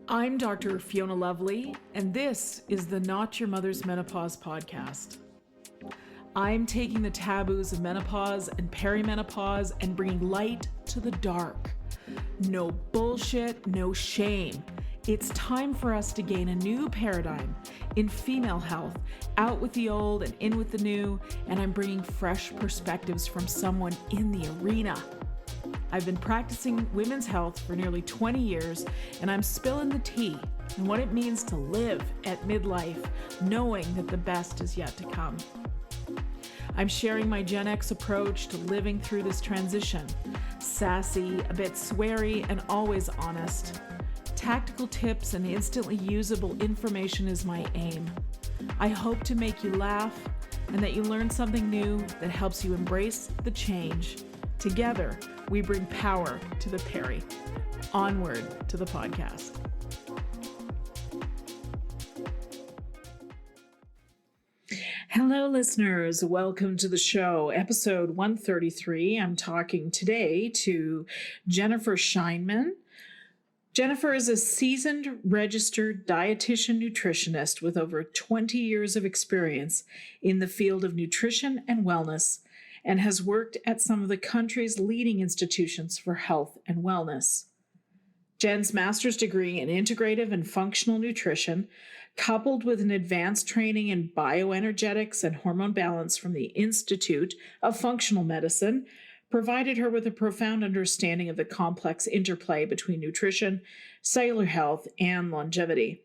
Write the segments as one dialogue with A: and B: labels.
A: I'm Dr. Fiona Lovely, and this is the Not Your Mother's Menopause podcast. I'm taking the taboos of menopause and peri-menopause and bringing light to the dark. No bullshit, no shame. It's time for us to gain a new paradigm in female health, out with the old and in with the new, and I'm bringing fresh perspectives from someone in the arena. I've been practicing women's health for nearly 20 years, and I'm spilling the tea on what it means to live at midlife, knowing that the best is yet to come. I'm sharing my Gen X approach to living through this transition. Sassy, a bit sweary, and always honest. Tactical tips and instantly usable information is my aim. I hope to make you laugh and that you learn something new that helps you embrace the change. Together, we bring power to the peri. Onward to the podcast. Hello, listeners. Welcome to the show, episode 133. I'm talking today to Jennifer Scheinman. Jennifer is a seasoned registered dietitian nutritionist with over 20 years of experience in the field of nutrition and wellness, and has worked at some of the country's leading institutions for health and wellness. Jen's master's degree in integrative and functional nutrition, coupled with an advanced training in bioenergetics and hormone balance from the Institute of Functional Medicine, provided her with a profound understanding of the complex interplay between nutrition, cellular health, and longevity.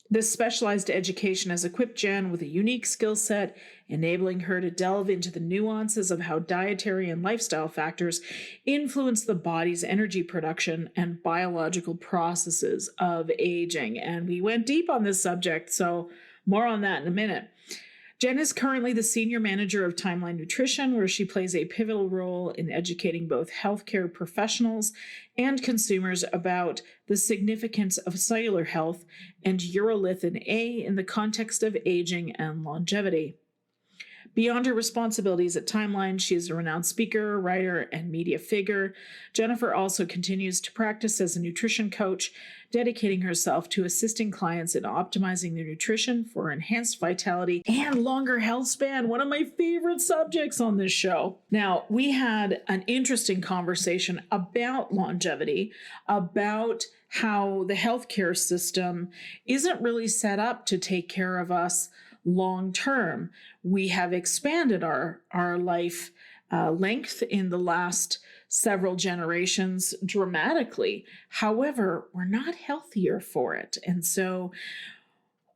A: This specialized education has equipped Jen with a unique skill set, enabling her to delve into the nuances of how dietary and lifestyle factors influence the body's energy production and biological processes of aging. And we went deep on this subject, so more on that in a minute. Jen is currently the senior manager of Timeline Nutrition, where she plays a pivotal role in educating both healthcare professionals and consumers about the significance of cellular health and urolithin A in the context of aging and longevity. Beyond her responsibilities at Timeline, she is a renowned speaker, writer, and media figure. Jennifer also continues to practice as a nutrition coach, dedicating herself to assisting clients in optimizing their nutrition for enhanced vitality and longer health span, one of my favorite subjects on this show. Now, we had an interesting conversation about longevity, about how the healthcare system isn't really set up to take care of us long term. We have expanded our life length in the last several generations dramatically. However, we're not healthier for it. And so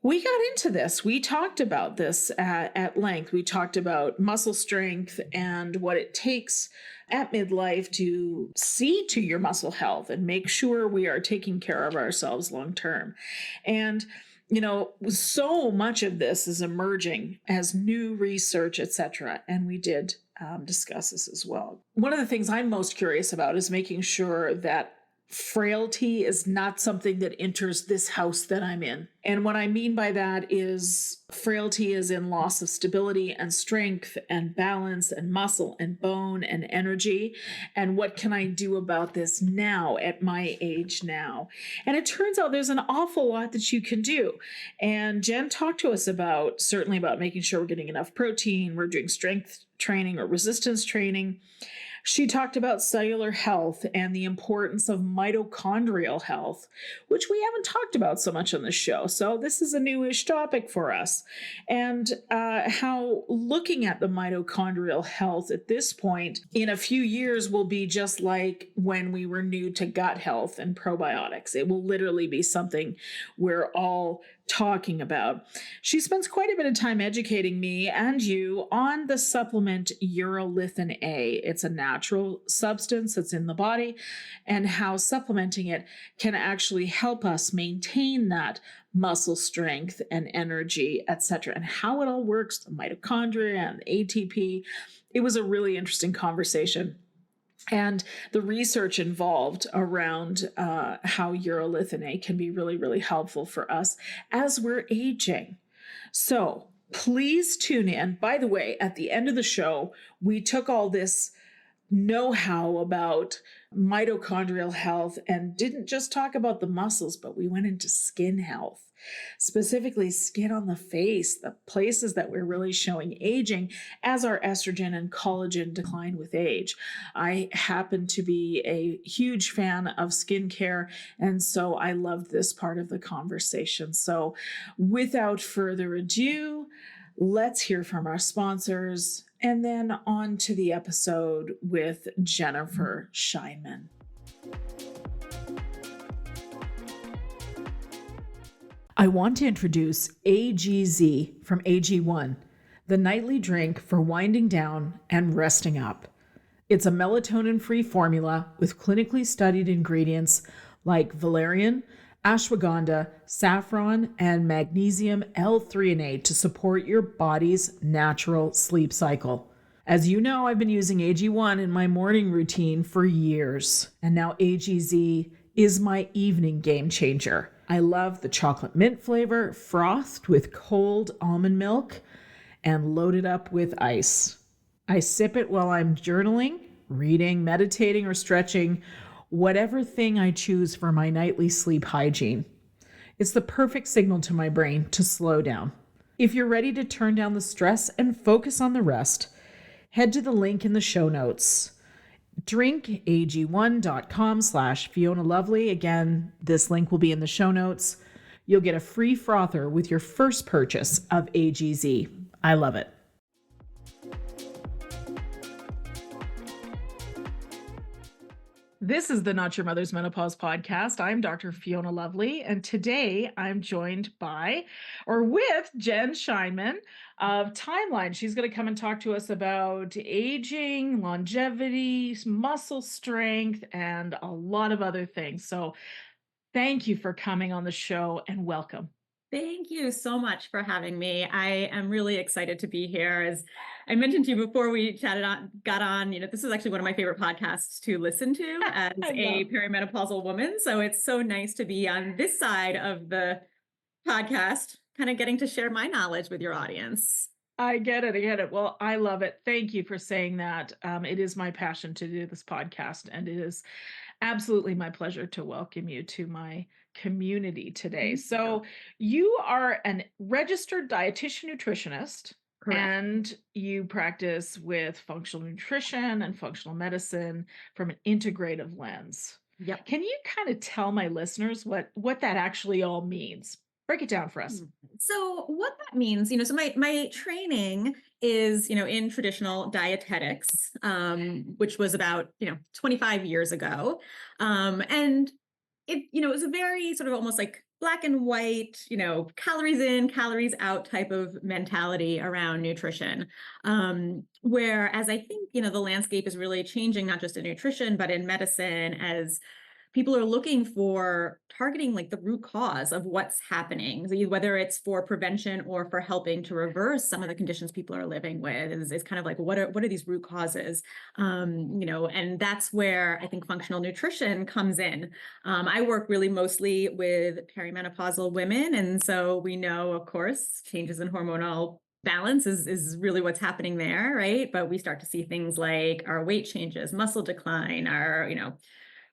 A: we got into this. We talked about this at length. We talked about muscle strength and what it takes at midlife to see to your muscle health and make sure we are taking care of ourselves long term. And you know, so much of this is emerging as new research, etc., and we did discuss this as well. One of the things I'm most curious about is making sure that frailty is not something that enters this house that I'm in. And what I mean by that is frailty is in loss of stability and strength and balance and muscle and bone and energy. And what can I do about this now at my age now? And it turns out there's an awful lot that you can do. And Jen talked to us certainly about making sure we're getting enough protein, we're doing strength training or resistance training. She talked about cellular health and the importance of mitochondrial health, which we haven't talked about so much on this show. So this is a newish topic for us. And how looking at the mitochondrial health at this point in a few years will be just like when we were new to gut health and probiotics. It will literally be something we're all talking about. She spends quite a bit of time educating me and you on the supplement urolithin A. It's a natural substance that's in the body, and how supplementing it can actually help us maintain that muscle strength and energy, etc., and how it all works, the mitochondria and the ATP. It was a really interesting conversation. And the research involved around how urolithin A can be really, really helpful for us as we're aging. So please tune in. By the way, at the end of the show, we took all this know-how about mitochondrial health and didn't just talk about the muscles, but we went into skin health, specifically skin on the face, the places that we're really showing aging as our estrogen and collagen decline with age. I happen to be a huge fan of skincare, and so I loved this part of the conversation. So without further ado, let's hear from our sponsors and then on to the episode with Jennifer Scheinman. I want to introduce AGZ from AG1, the nightly drink for winding down and resting up. It's a melatonin-free formula with clinically studied ingredients like valerian, ashwagandha, saffron, and magnesium L-threonate to support your body's natural sleep cycle. As you know, I've been using AG1 in my morning routine for years, and now AGZ is my evening game changer. I love the chocolate mint flavor, frothed with cold almond milk and loaded up with ice. I sip it while I'm journaling, reading, meditating, or stretching, whatever thing I choose for my nightly sleep hygiene. It's the perfect signal to my brain to slow down. If you're ready to turn down the stress and focus on the rest, head to the link in the show notes. drinkag1.com/Fiona Lovely. Again, this link will be in the show notes. You'll get a free frother with your first purchase of AGZ. I love it. This is the Not Your Mother's Menopause podcast. I'm Dr. Fiona Lovely, and today I'm joined with Jen Scheinman of Timeline. She's going to come and talk to us about aging, longevity, muscle strength, and a lot of other things. So thank you for coming on the show and welcome.
B: Thank you so much for having me. I am really excited to be here. As I mentioned to you before we got on, this is actually one of my favorite podcasts to listen to as a perimenopausal woman. So it's so nice to be on this side of the podcast, kind of getting to share my knowledge with your audience.
A: I get it. Well, I love it. Thank you for saying that. It is my passion to do this podcast, and it is absolutely my pleasure to welcome you to my community today. So you are a registered dietitian nutritionist.
B: Correct.
A: And you practice with functional nutrition and functional medicine from an integrative lens.
B: Yep.
A: Can you kind of tell my listeners what that actually all means? Break it down for us.
B: So what that means, so my training is, in traditional dietetics, which was about, 25 years ago. And it was a very sort of almost like black and white, calories in, calories out type of mentality around nutrition. Whereas I think, the landscape is really changing, not just in nutrition, but in medicine, as people are looking for targeting like the root cause of what's happening. So whether it's for prevention or for helping to reverse some of the conditions people are living with is kind of like, what are these root causes? And that's where I think functional nutrition comes in. I work really mostly with perimenopausal women. And so we know, of course, changes in hormonal balance is really what's happening there, right? But we start to see things like our weight changes, muscle decline,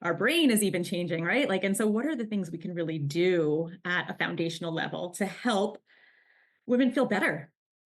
B: our brain is even changing, right? And so what are the things we can really do at a foundational level to help women feel better?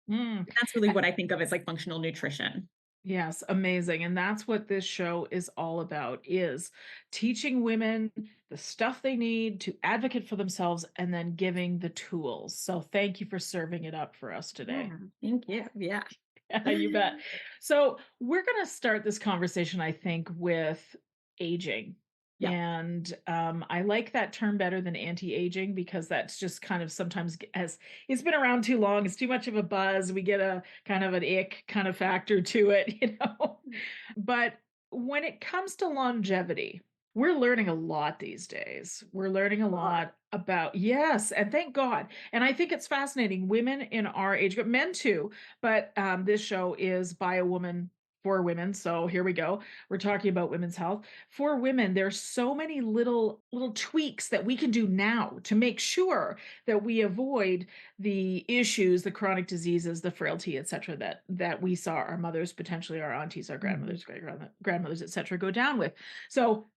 B: That's really what I think of as like functional nutrition.
A: Yes, amazing. And that's what this show is all about, is teaching women the stuff they need to advocate for themselves and then giving the tools. So thank you for serving it up for us today.
B: Yeah, thank you. Yeah.
A: Yeah, you bet. So we're going to start this conversation, I think, with aging.
B: Yeah.
A: And I like that term better than anti-aging because that's just kind of sometimes as it's been around too long, it's too much of a buzz. We get a kind of an ick kind of factor to it, But when it comes to longevity, we're learning a lot these days. We're learning a lot about, yes, and thank God. And I think it's fascinating. Women in our age group, men too, but this show is by a woman for women. So here we go. We're talking about women's health. For women, there's so many little tweaks that we can do now to make sure that we avoid the issues, the chronic diseases, the frailty, et cetera, that we saw our mothers, potentially our aunties, our
B: Mhm.
A: grandmothers, grandmothers, et cetera, go down with. So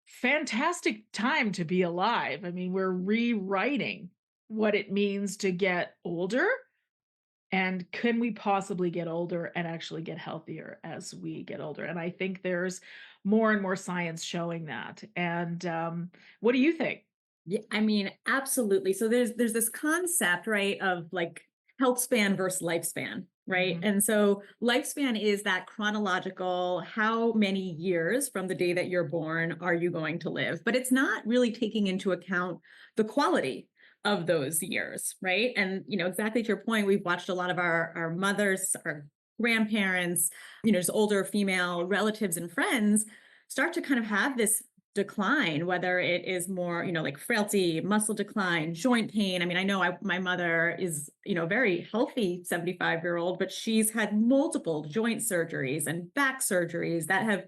A: fantastic time to be alive. I mean, we're rewriting what it means to get older, and can we possibly get older and actually get healthier as we get older? And I think there's more and more science showing that. And what do you think?
B: Yeah, I mean, absolutely. So there's this concept, right, of like health span versus lifespan, right?
A: Mhm.
B: And so lifespan is that chronological, how many years from the day that you're born are you going to live? But it's not really taking into account the quality of those years, right? And exactly to your point, we've watched a lot of our mothers, our grandparents, just older female relatives and friends start to kind of have this decline, whether it is more, like frailty, muscle decline, joint pain. I mean, I know my mother is, very healthy 75-year-old, but she's had multiple joint surgeries and back surgeries that have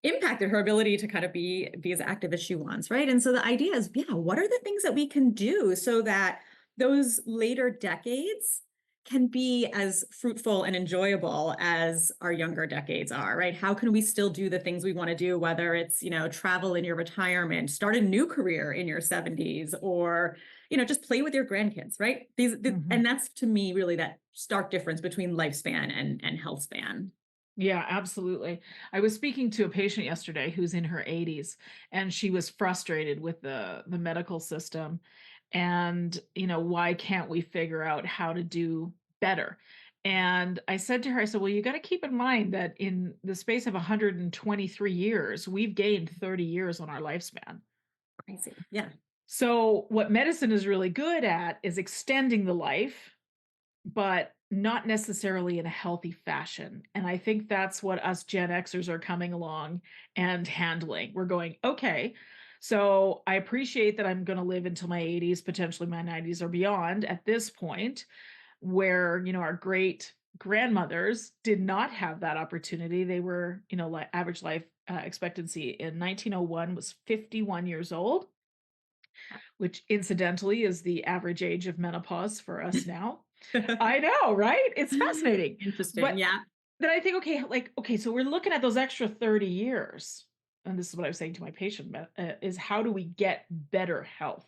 B: impacted her ability to kind of be as active as she wants, right? And so the idea is, yeah, what are the things that we can do so that those later decades can be as fruitful and enjoyable as our younger decades are, right? How can we still do the things we want to do, whether it's, travel in your retirement, start a new career in your 70s, or, just play with your grandkids, right?
A: Mhm.
B: And that's to me really that stark difference between lifespan and health span.
A: Yeah, absolutely. I was speaking to a patient yesterday who's in her 80s, and she was frustrated with the medical system, and why can't we figure out how to do better? And I said to her, I said, well, you got to keep in mind that in the space of 123 years, we've gained 30 years on our lifespan.
B: Crazy. Yeah.
A: So what medicine is really good at is extending the life, but not necessarily in a healthy fashion. And I think that's what us Gen Xers are coming along and handling. We're going, okay, so I appreciate that I'm going to live until my 80s, potentially my 90s or beyond at this point, where, our great grandmothers did not have that opportunity. They were, like average life expectancy in 1901 was 51 years old, which incidentally is the average age of menopause for us now. I know, right? It's fascinating.
B: Interesting.
A: But
B: Yeah.
A: then I think, okay, like, okay, so we're looking at those extra 30 years. And this is what I was saying to my patient, is how do we get better health?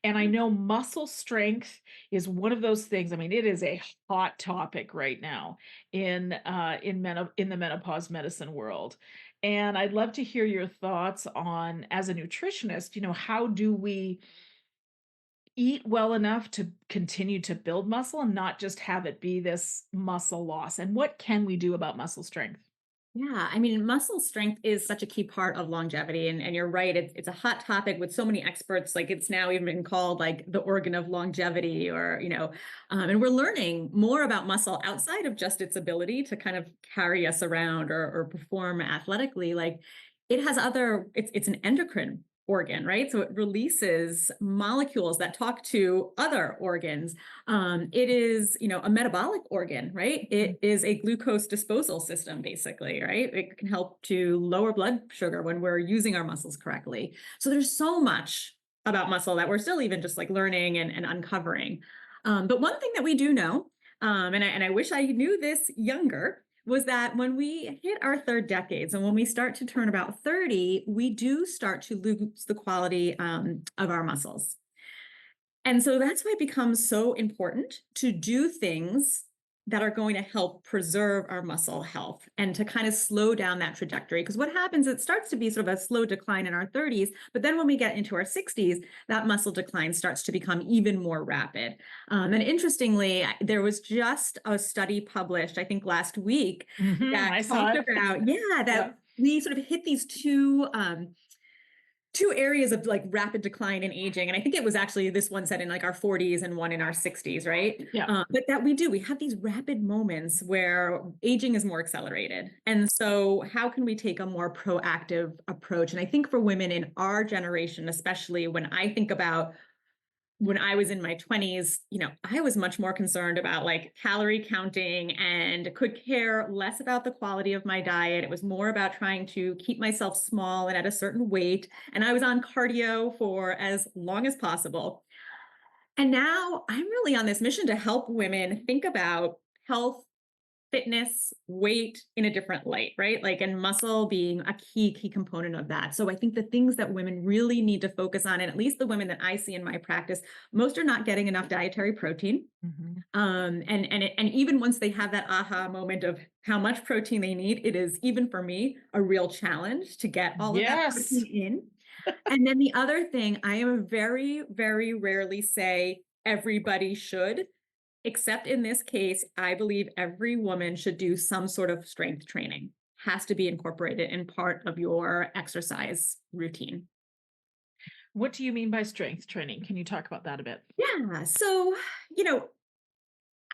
A: And I know muscle strength is one of those things. I mean, it is a hot topic right now in the menopause medicine world. And I'd love to hear your thoughts on, as a nutritionist, how do we eat well enough to continue to build muscle and not just have it be this muscle loss? And what can we do about muscle strength?
B: Yeah, I mean, muscle strength is such a key part of longevity. And you're right, it's a hot topic with so many experts. Like it's now even been called like the organ of longevity, or, and we're learning more about muscle outside of just its ability to kind of carry us around or perform athletically. Like it has it's an endocrine organ, right? So it releases molecules that talk to other organs. It is, a metabolic organ, right? It is a glucose disposal system, basically, right? It can help to lower blood sugar when we're using our muscles correctly. So there's so much about muscle that we're still even just like learning and uncovering. But one thing that we do know, and I wish I knew this younger, was that when we hit our third decades and when we start to turn about 30, we do start to lose the quality of our muscles. And so that's why it becomes so important to do things that are going to help preserve our muscle health and to kind of slow down that trajectory. Because what happens, it starts to be sort of a slow decline in our 30s, but then when we get into our 60s, that muscle decline starts to become even more rapid. And interestingly, there was just a study published, I think last week, that
A: I saw
B: talked
A: it.
B: about, yeah,
A: Yeah.
B: that we sort of hit these two areas of like rapid decline in aging. And I think it was actually this one set in like our 40s and one in our 60s, right?
A: Yeah.
B: But that we have these rapid moments where aging is more accelerated. And so how can we take a more proactive approach? And I think for women in our generation, especially when I think about when I was in my 20s, I was much more concerned about like calorie counting and could care less about the quality of my diet. It was more about trying to keep myself small and at a certain weight. And I was on cardio for as long as possible. And now I'm really on this mission to help women think about health, fitness, weight in a different light, right? Like, and muscle being a key component of that. So I think the things that women really need to focus on, and at least the women that I see in my practice, most are not getting enough dietary protein.
A: Mhm.
B: And even once they have that aha moment of how much protein they need, it is, even for me, a real challenge to get all of that
A: Yes.
B: protein in. And then the other thing, I am very rarely say everybody should. Except in this case, I believe every woman should do some sort of strength training, has to be incorporated in part of your exercise routine.
A: What do you mean by strength training? Can you talk about that a bit?
B: Yeah. So, you know,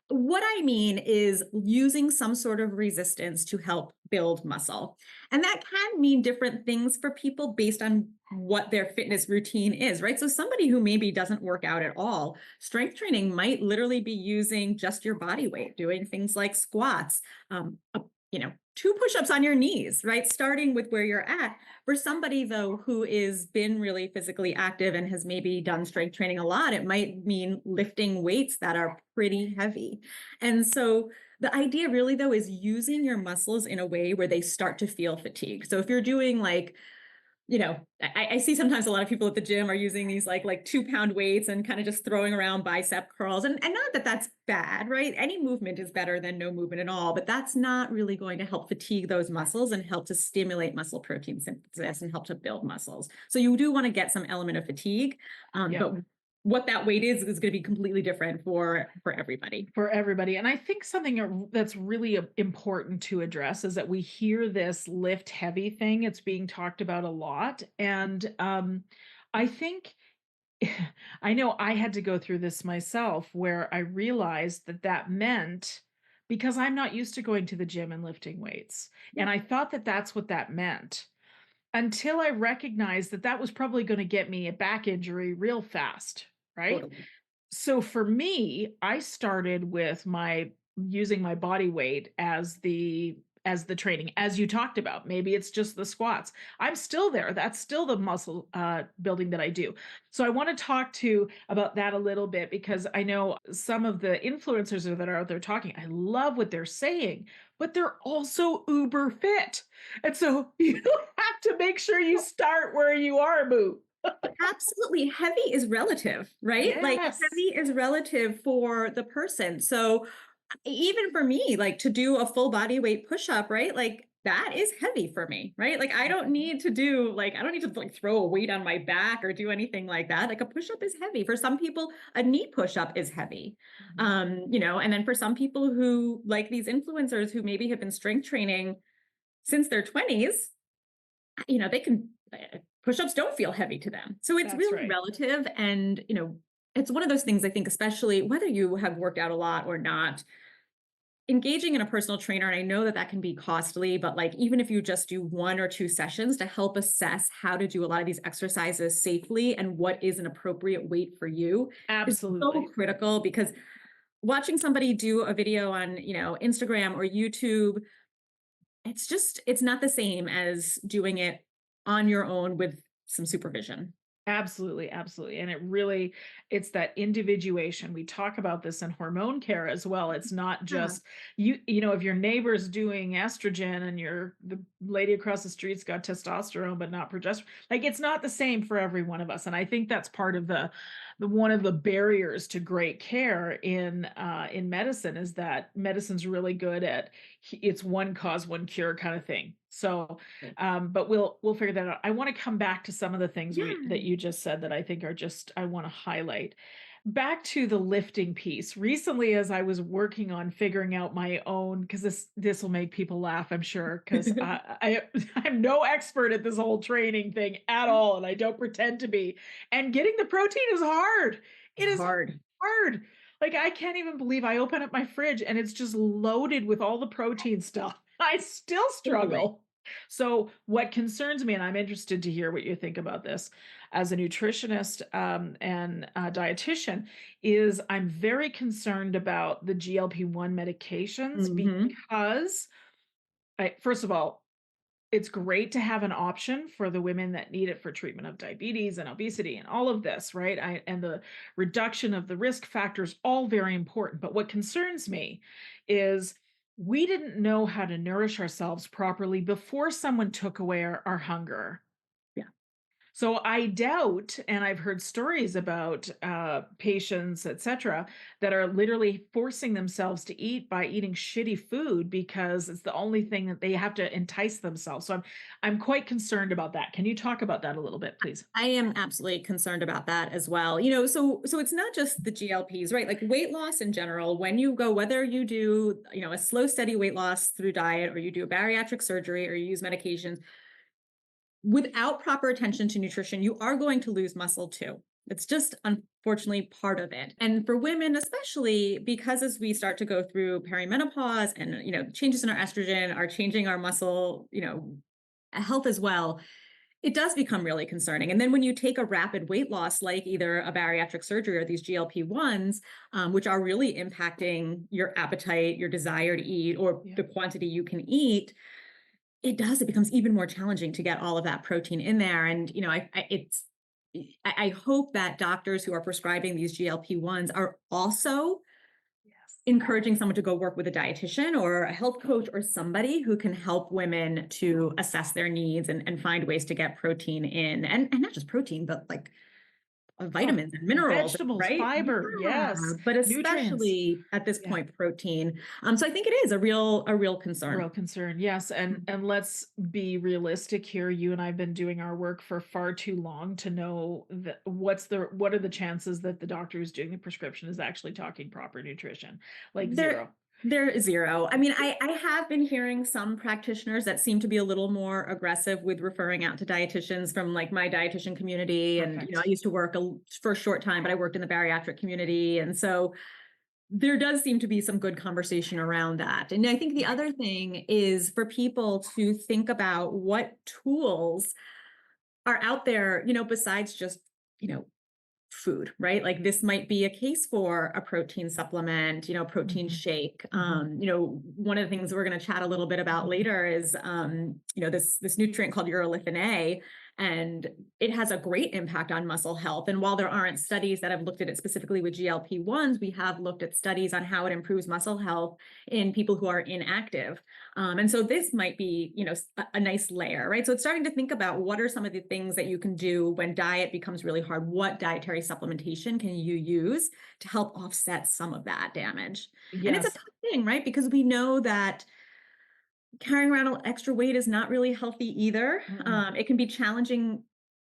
B: what I mean is using some sort of resistance to help build muscle. And that can mean different things for people based on what their fitness routine is, right? So, somebody who maybe doesn't work out at all, strength training might literally be using just your body weight, doing things like squats, a, 2 push-ups on your knees, right? Starting with where you're at. For somebody, though, who is been really physically active and has maybe done strength training a lot, it might mean lifting weights that are pretty heavy. And so the idea really, though, is using your muscles in a way where they start to feel fatigue. So if you're doing like, I see sometimes a lot of people at the gym are using these like 2 pound weights and kind of just throwing around bicep curls. And not that that's bad, right? Any movement is better than no movement at all, but that's not really going to help fatigue those muscles and help to stimulate muscle protein synthesis and help to build muscles. So you do want to get some element of fatigue,
A: Yeah.
B: but what that weight is going to be completely different for everybody.
A: For everybody. And I think something that's really important to address is that we hear this lift heavy thing. It's being talked about a lot. And I think I know I had to go through this myself where I realized that that meant because I'm not used to going to the gym and lifting weights.
B: Yeah,
A: And I thought that that's what that meant until I recognized that that was probably going to get me a back injury real fast. Right.
B: totally.
A: So for me, I started with my using my body weight as the training as you talked about. Maybe it's just the squats. I'm still there. That's still the muscle building that I do. So I want to talk to about that a little bit because I know some of the influencers that are out there talking. I love what they're saying, but they're also uber fit. And so you have to make sure you start where you are, boo.
B: Absolutely. Heavy is relative, right? Like
A: Yes.
B: heavy is relative for the person. So even for me, like to do a full body weight push up, right? Like that is heavy for me, right? Like I don't need to do like I don't need to like throw a weight on my back or do anything like that. Like a push up is heavy. For some people, a knee push up is heavy.
A: Mhm.
B: And then for some people who like these influencers who maybe have been strength training since their 20s, they can push-ups don't feel heavy to them. So it's
A: That's
B: really
A: right.
B: relative. And, it's one of those things I think, especially whether you have worked out a lot or not, engaging in a personal trainer. And I know that that can be costly, but like, even if you just do 1 or 2 sessions to help assess how to do a lot of these exercises safely and what is an appropriate weight for you is so
A: Absolutely.
B: critical because watching somebody do a video on, Instagram or YouTube, it's not the same as doing it on your own with some supervision.
A: Absolutely, absolutely. And it's that individuation. We talk about this in hormone care as well. It's not
B: Yeah,
A: just if your neighbor's doing estrogen and the lady across the street's got testosterone but not progesterone. Like it's not the same for every one of us. And I think that's part of the one of the barriers to great care in medicine is that medicine's really good at it's one cause, one cure kind of thing. So but we'll figure that out. I want to come back to some of the things that
B: yeah.
A: you just said that I think are just I want to highlight. Back to the lifting piece. Recently, as I was working on figuring out my own, because this will make people laugh, I'm sure, because I'm no expert at this whole training thing at all, and I don't pretend to be. And getting the protein is hard. It is
B: Hard.
A: hard. Like I can't even believe I open up my fridge and it's just loaded with all the protein stuff. I still
B: Totally.
A: struggle. So, what concerns me, and I'm interested to hear what you think about this. as a nutritionist and a dietitian is I'm very concerned about the GLP-1 medications
B: Hmm.
A: because first of all, it's great to have an option for the women that need it for treatment of diabetes and obesity and all of this, right? And the reduction of the risk factors, all very important. But what concerns me is we didn't know how to nourish ourselves properly before someone took away our hunger.
B: Yeah.
A: So I doubt, and I've heard stories about patients, etc., that are literally forcing themselves to eat by eating shitty food because it's the only thing that they have to entice themselves. So I'm quite concerned about that. Can you talk about that a little bit, please?
B: I am absolutely concerned about that as well. So it's not just the GLPs, right? Like weight loss in general, when you go, whether you do, a slow, steady weight loss through diet, or you do a bariatric surgery, or you use medications, without proper attention to nutrition, you are going to lose muscle too. It's just unfortunately part of it. And for women, especially because as we start to go through perimenopause and, changes in our estrogen are changing our muscle, health as well, it does become really concerning. And then when you take a rapid weight loss, like either a bariatric surgery or these GLP-1s, which are really impacting your appetite, your desire to eat, or
A: Yeah.
B: the quantity you can eat, it becomes even more challenging to get all of that protein in there. And, I hope that doctors who are prescribing these GLP-1s are also
A: Yes.
B: encouraging someone to go work with a dietitian or a health coach or somebody who can help women to assess their needs and find ways to get protein in, and not just protein, but like
A: Oh,
B: vitamins and minerals,
A: vegetables,
B: right?
A: fiber,
B: Yeah,
A: yes,
B: but
A: nutrients.
B: especially at this
A: Yeah.
B: point, protein. So I think it is a real
A: Real
B: concern.
A: concern, yes, and let's be realistic here. You and I've been doing our work for far too long to know that what are the chances that the doctor who's doing the prescription is actually talking proper nutrition? Like
B: There,
A: zero.
B: there is zero. I mean, I have been hearing some practitioners that seem to be a little more aggressive with referring out to dietitians from like my dietitian community. And, I
A: Perfect.
B: used to work for a short time, but I worked in the bariatric community. And so there does seem to be some good conversation around that. And I think the
A: Right.
B: other thing is for people to think about what tools are out there, besides just, you know, food, right? Like this might be a case for a protein supplement, protein
A: Mhm,
B: shake.
A: mhm.
B: One of the things we're going to chat a little bit about later is, this nutrient called urolithin A, and it has a great impact on muscle health. And while there aren't studies that have looked at it specifically with GLP-1s, we have looked at studies on how it improves muscle health in people who are inactive. And so this might be, a nice layer, right? So it's starting to think about what are some of the things that you can do when diet becomes really hard. What dietary supplementation can you use to help offset some of that damage? And it's a
A: Yes.
B: tough thing, right? Because we know that carrying around extra weight is not really healthy either.
A: Mm-mm.
B: It can be challenging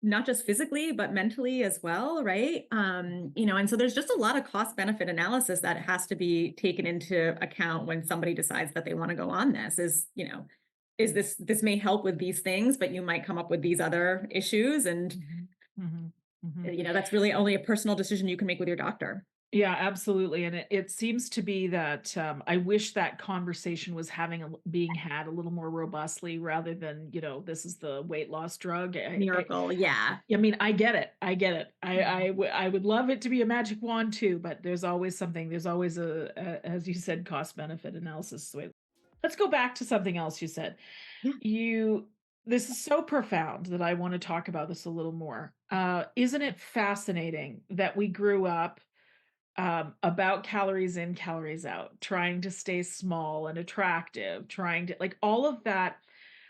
B: not just physically but mentally as well, right? And so there's just a lot of cost benefit analysis that has to be taken into account when somebody decides that they want to go on this. Is this may help with these things, but you might come up with these other issues, and
A: Mhm, mhm, mhm.
B: that's really only a personal decision you can make with your doctor.
A: Yeah, absolutely, and it seems to be that, I wish that conversation was being had a little more robustly rather than, this is the weight loss drug.
B: Miracle, yeah.
A: I mean, I get it, I get it. I would love it to be a magic wand too, but there's always as you said, cost benefit analysis. Let's go back to something else you said.
B: Yeah.
A: You This is so profound that I want to talk about this a little more. Isn't it fascinating that we grew up about calories in, calories out, trying to stay small and attractive, trying to like all of that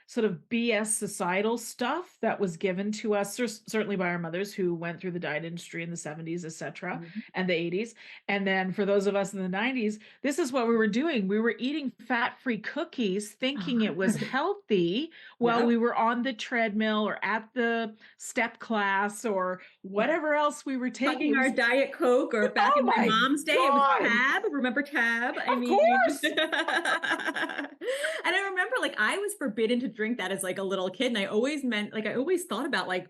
A: sort of BS societal stuff that was given to us, certainly by our mothers who went through the diet industry in the 70s, etc.,
B: Mhm.
A: and the 80s. And then for those of us in the 90s, this is what we were doing. We were eating fat free cookies, thinking it was healthy while
B: Yep.
A: we were on the treadmill or at the step class or whatever else we were taking.
B: Chugging
A: It
B: our
A: was,
B: Diet Coke, or back
A: oh
B: in my
A: my
B: mom's day, it was
A: God,
B: Tab. Remember Tab? I
A: of
B: mean,
A: course.
B: and I remember like I was forbidden to drink that as like a little kid. And I always thought about like,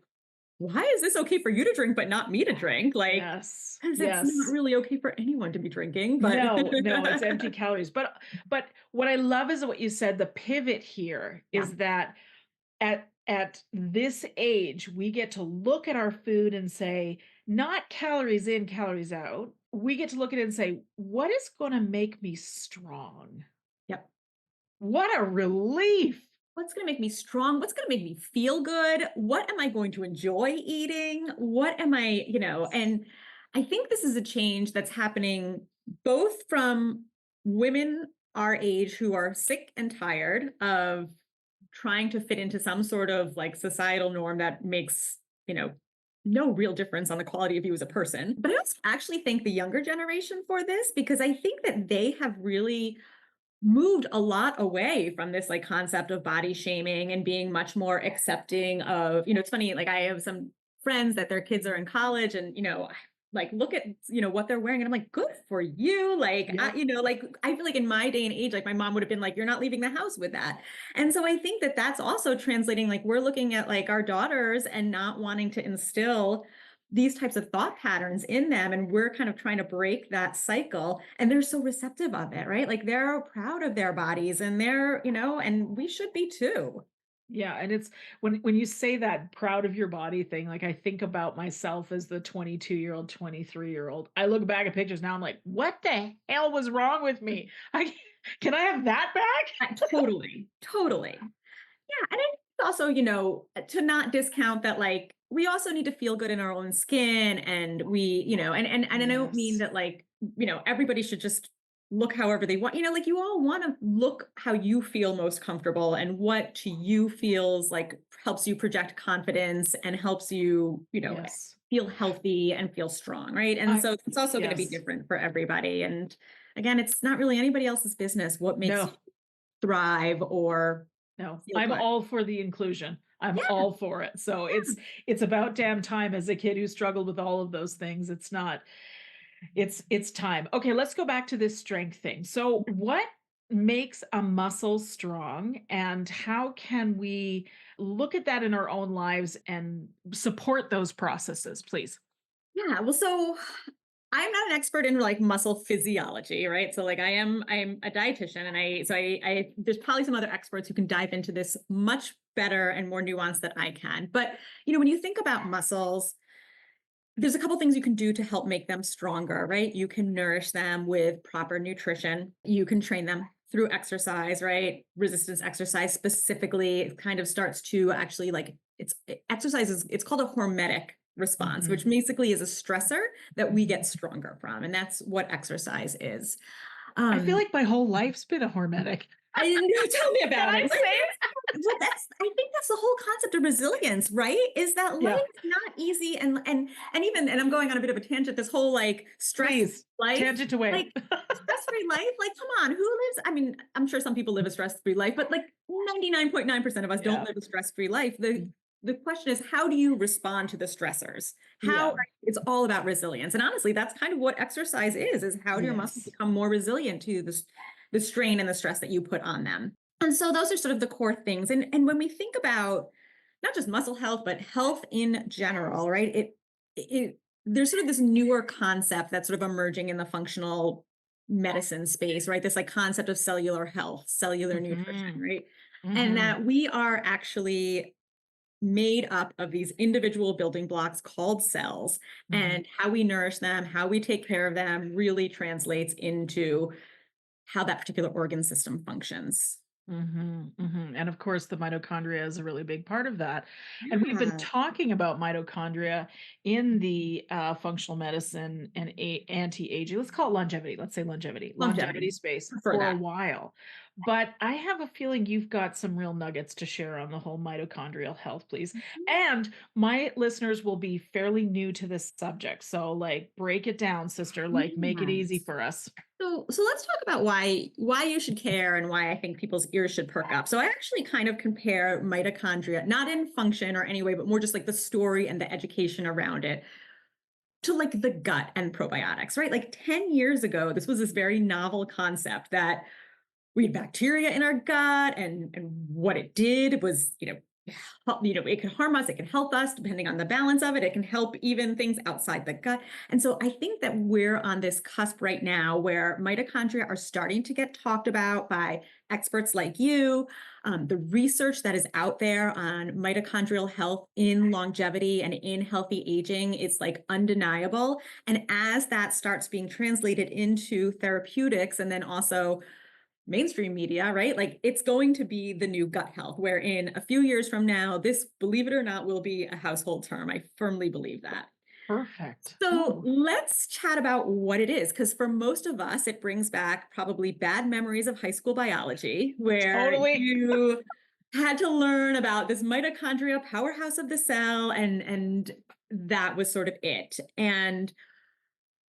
B: why is this okay for you to drink, but not me to drink? Like,
A: Yes,
B: because it's not
A: yes.
B: really okay for anyone to be drinking, but
A: No, no, it's empty calories. But what I love is what you said, the pivot here
B: yeah.
A: is that at at this age, we get to look at our food and say, not calories in, calories out. We get to look at it and say, what is going to make me strong?
B: Yep.
A: What a relief.
B: What's going to make me strong? What's going to make me feel good? What am I going to enjoy eating? What am I, and I think this is a change that's happening both from women our age who are sick and tired of trying to fit into some sort of like societal norm that makes, no real difference on the quality of you as a person. But I also actually thank the younger generation for this because I think that they have really moved a lot away from this like concept of body shaming and being much more accepting of, it's funny, like I have some friends that their kids are in college and, like look at, what they're wearing and I'm like, good for you. Like,
A: Yep.
B: like I feel like in my day and age, like my mom would have been like, you're not leaving the house with that. And so I think that that's also translating, like we're looking at like our daughters and not wanting to instill these types of thought patterns in them. And we're kind of trying to break that cycle. And they're so receptive of it, right? Like they're proud of their bodies and they're, and we should be too.
A: Yeah, and it's when you say that proud of your body thing, like I think about myself as the 22-year-old, 23-year-old. I look back at pictures now, I'm like, what the hell was wrong with me? I can I have that back?
B: Totally, totally. Yeah. And I think also, to not discount that, like, we also need to feel good in our own skin. And we, and I don't mean
A: Yes.
B: that like, everybody should just look however they want, like you all want to look how you feel most comfortable and what to you feels like helps you project confidence and helps you,
A: Yes.
B: feel healthy and feel strong. Right. And
A: I
B: so it's also going to be
A: yes.
B: different for everybody. And again, it's not really anybody else's business what makes you
A: No.
B: thrive or
A: No.
B: feel
A: I'm
B: good.
A: all for the inclusion. I'm
B: Yeah.
A: all for it. So it's about damn time as a kid who struggled with all of those things. It's not it's time. Okay, let's go back to this strength thing. So, what makes a muscle strong and how can we look at that in our own lives and support those processes, please?
B: Yeah, well, so I'm not an expert in like muscle physiology, right? So like I'm a dietitian and I there's probably some other experts who can dive into this much better and more nuanced than I can. But when you think about muscles, there's a couple things you can do to help make them stronger, right? You can nourish them with proper nutrition. You can train them through exercise, right? Resistance exercise specifically, it kind of starts to actually like exercise is it's called a hormetic response,
A: Mhm.
B: which basically is a stressor that we get stronger from. And that's what exercise is.
A: I feel
B: Um,
A: like my whole life's been a hormetic.
B: I didn't know. Tell me
A: Can
B: about
A: I
B: it.
A: say?
B: Well, I think that's the whole concept of resilience, right? Is that life
A: Yeah,
B: is not easy and even and I'm going on a bit of a tangent, this whole like stress
A: please.
B: life,
A: Tangent away.
B: like stress-free life, like come on, who lives? I mean, I'm sure some people live a stress-free life, but like 99.9% of us don't
A: Yeah.
B: live a stress-free life. The question is, how do you respond to the stressors?
A: Yeah.
B: It's all about resilience. And honestly, that's kind of what exercise is how do your muscles
A: Yes.
B: become more resilient to this the strain and the stress that you put on them? And so those are sort of the core things. And when we think about not just muscle health, but health in general, right? It there's sort of this newer concept that's sort of emerging in the functional medicine space, right? This like concept of cellular health, cellular nutrition,
A: Mhm.
B: right? And
A: Mhm.
B: that we are actually made up of these individual building blocks called cells,
A: Mhm.
B: and how we nourish them, how we take care of them really translates into how that particular organ system functions.
A: Mhm, mhm, and of course, the mitochondria is a really big part of that, and we've been
B: Yeah.
A: talking about mitochondria in the, functional medicine and anti-aging, let's call it longevity, let's say longevity
B: Longevity.
A: space
B: For
A: for a
B: that.
A: while, but I have a feeling you've got some real nuggets to share on the whole mitochondrial health, please, and my listeners will be fairly new to this subject, so, like, break it down, sister, like, make it easy
B: Yes.
A: for us.
B: So let's talk about why you should care and why I think people's ears should perk up. So I actually kind of compare mitochondria, not in function or any way, but more just like the story and the education around it to like the gut and probiotics, right? Like 10 years ago, this was this very novel concept that we had bacteria in our gut and what it did was, it can harm us, it can help us depending on the balance of it. It can help even things outside the gut. And so I think that we're on this cusp right now where mitochondria are starting to get talked about by experts like you. The research that is out there on mitochondrial health in longevity and in healthy aging is like undeniable. And as that starts being translated into therapeutics and then also mainstream media, right? Like it's going to be the new gut health, where in a few years from now, this, believe it or not, will be a household term. I firmly believe that.
A: Perfect.
B: So
A: Oh,
B: let's chat about what it is, because for most of us, it brings back probably bad memories of high school biology, where
A: totally.
B: you had to learn about this mitochondria powerhouse of the cell, and that was sort of it. And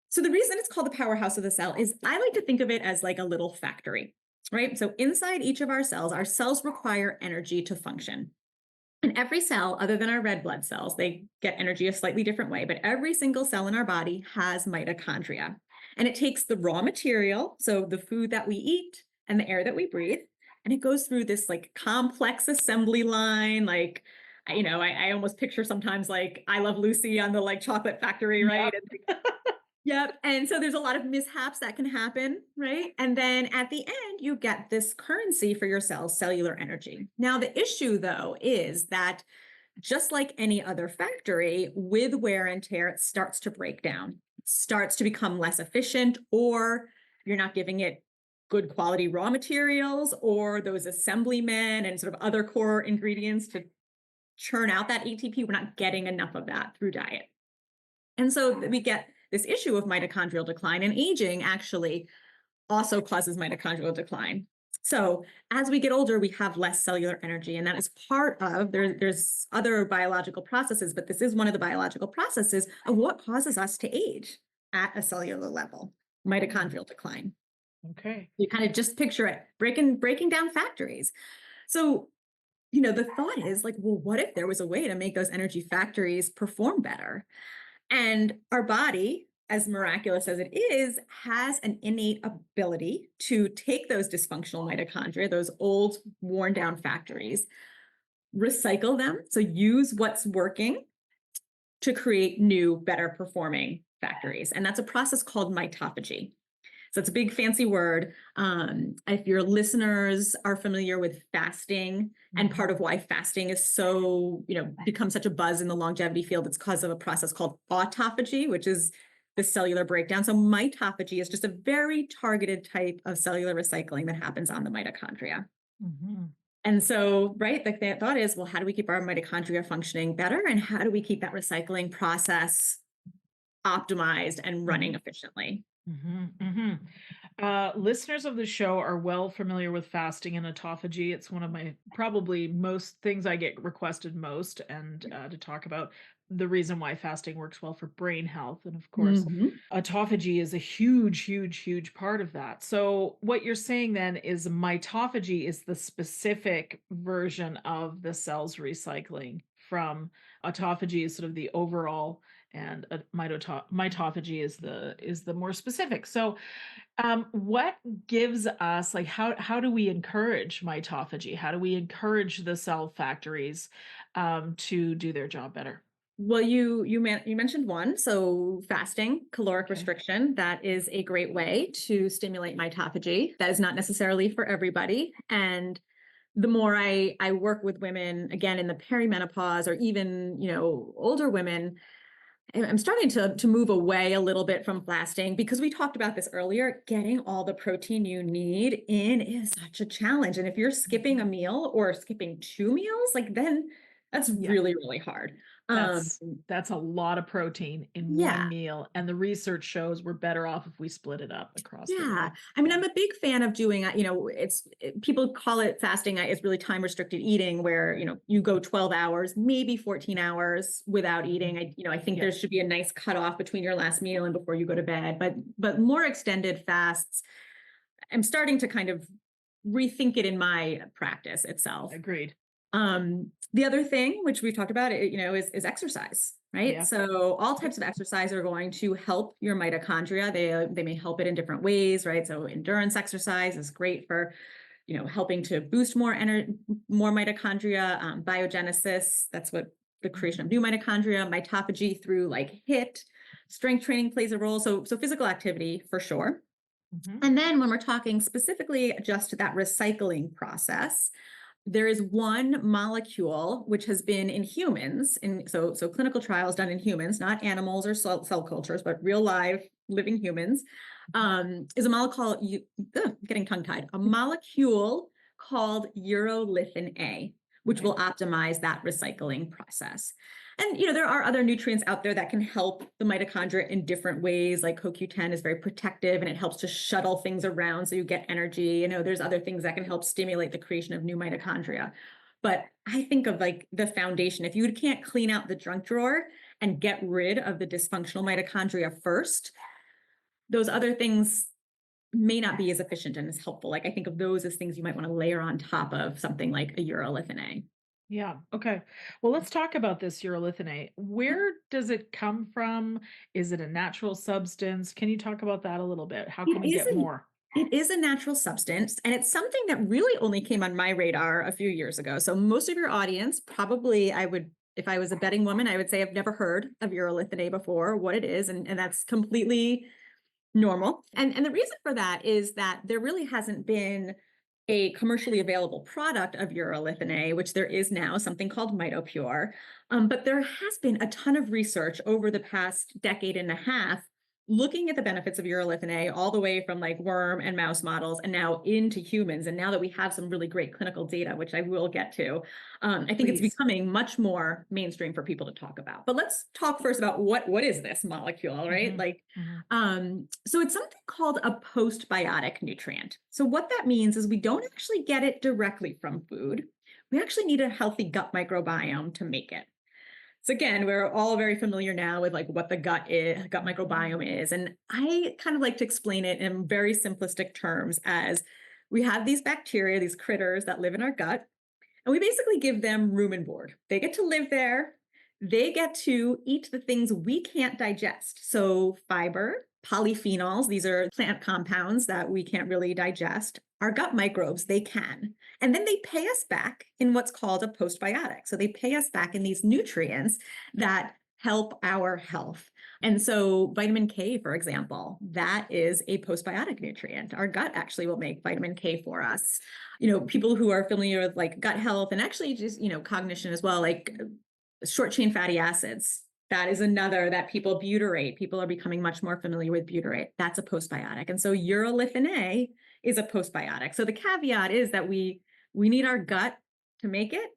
B: so the reason it's called the powerhouse of the cell is I like to think of it as like a little factory, right? So inside each of our cells require energy to function. And every cell, other than our red blood cells, they get energy a slightly different way, but every single cell in our body has mitochondria. And it takes the raw material, so the food that we eat and the air that we breathe, and it goes through this like complex assembly line, like, I almost picture sometimes like I Love Lucy on the like chocolate factory, right?
A: Yep.
B: Yep. And so there's a lot of mishaps that can happen, right? And then at the end, you get this currency for your cells, cellular energy. Now, the issue, though, is that just like any other factory, with wear and tear, it starts to break down, it starts to become less efficient, or you're not giving it good quality raw materials or those assemblymen and sort of other core ingredients to churn out that ATP. We're not getting enough of that through diet. And so we get this issue of mitochondrial decline, and aging actually also causes mitochondrial decline. So as we get older, we have less cellular energy, and that is part of, there's other biological processes, but this is one of the biological processes of what causes us to age at a cellular level, mitochondrial decline.
A: Okay.
B: You kind of just picture it breaking down factories. So, the thought is like, well, what if there was a way to make those energy factories perform better? And our body, as miraculous as it is, has an innate ability to take those dysfunctional mitochondria, those old, worn down factories, recycle them. So use what's working to create new, better performing factories. And that's a process called mitophagy. So it's a big fancy word. If your listeners are familiar with fasting, and part of why fasting is so, become such a buzz in the longevity field, it's because of a process called autophagy, which is the cellular breakdown. So mitophagy is just a very targeted type of cellular recycling that happens on the mitochondria.
A: Mm-hmm.
B: And so, right, the thought is, well, how do we keep our mitochondria functioning better? And how do we keep that recycling process optimized and running efficiently?
A: Mm-hmm. Mm-hmm. Listeners of the show are well familiar with fasting and autophagy. It's one of my probably most things I get requested most, and to talk about the reason why fasting works well for brain health. And of course,
B: Mhm.
A: autophagy is a huge, huge, huge part of that. So, what you're saying then is mitophagy is the specific version of the cells recycling from autophagy is sort of the overall, and mitophagy is the more specific. So what gives us like how do we encourage mitophagy? How do we encourage the cell factories to do their job better?
B: Well, you mentioned one, so fasting, caloric
A: Okay.
B: restriction, that is a great way to stimulate mitophagy. That is not necessarily for everybody. And the more I work with women, again, in the peri-menopause or even, older women, I'm starting to move away a little bit from fasting, because we talked about this earlier. Getting all the protein you need in is such a challenge. And if you're skipping a meal or skipping two meals, like then that's
A: Yeah.
B: really, really hard. Um,
A: That's a lot of protein in
B: yeah.
A: one meal, and the research shows we're better off if we split it up across the
B: Yeah.
A: day.
B: I mean,
A: Yeah.
B: I'm a big fan of doing, people call it fasting. It's really time restricted eating, where, you go 12 hours, maybe 14 hours without eating. I think
A: Yeah.
B: there should be a nice cutoff between your last meal and before you go to bed, but more extended fasts, I'm starting to kind of rethink it in my practice itself.
A: Agreed.
B: The other thing, which we've talked about, is exercise, right?
A: Yeah.
B: So all
A: Yep.
B: types of exercise are going to help your mitochondria. They may help it in different ways, right? So endurance exercise is great for, helping to boost more mitochondria, biogenesis. That's what the creation of new mitochondria, mitophagy through like HIIT, strength training plays a role. So physical activity for sure.
A: Mhm.
B: And then when we're talking specifically just that recycling process, there is one molecule which has been in humans, so clinical trials done in humans, not animals or cell cultures, but real live living humans, is a molecule, getting tongue-tied, a molecule called urolithin A, which
A: Okay.
B: will optimize that recycling process. And there are other nutrients out there that can help the mitochondria in different ways. Like CoQ10 is very protective and it helps to shuttle things around so you get energy. There's other things that can help stimulate the creation of new mitochondria. But I think of like the foundation. If you can't clean out the junk drawer and get rid of the dysfunctional mitochondria first, those other things may not be as efficient and as helpful. Like I think of those as things you might want to layer on top of something like a urolithin A.
A: Yeah. Okay. Well, let's talk about this urolithinate. Where does it come from? Is it a natural substance? Can you talk about that a little bit? How can
B: It
A: we
B: is
A: get
B: a
A: more?
B: it is a natural substance, and it's something that really only came on my radar a few years ago. So most of your audience, probably I would, if I was a betting woman, I would say I've never heard of urolithin A before, what it is, and that's completely normal. And the reason for that is that there really hasn't been a commercially available product of urolithin A, which there is now, something called MitoPure. But there has been a ton of research over the past decade and a half looking at the benefits of urolithin A all the way from like worm and mouse models and now into humans. And now that we have some really great clinical data, which I will get to, I think it's
A: Please.
B: becoming much more mainstream for people to talk about. But let's talk first about what is this molecule, right?
A: Mhm.
B: Like,
A: Mhm.
B: so it's something called a postbiotic nutrient. So what that means is we don't actually get it directly from food. We actually need a healthy gut microbiome to make it. So again, we're all very familiar now with like what the gut microbiome is. And I kind of like to explain it in very simplistic terms as we have these bacteria, these critters that live in our gut, and we basically give them room and board. They get to live there. They get to eat the things we can't digest. So fiber, polyphenols, these are plant compounds that we can't really digest. Our gut microbes, they can. And then they pay us back in what's called a postbiotic. So they pay us back in these nutrients that help our health. And so vitamin K, for example, that is a postbiotic nutrient. Our gut actually will make vitamin K for us. People who are familiar with like gut health and actually just, cognition as well, like short chain fatty acids. That is another that butyrate. People are becoming much more familiar with butyrate. That's a postbiotic. And so urolithin A is a postbiotic. So the caveat is that we need our gut to make it.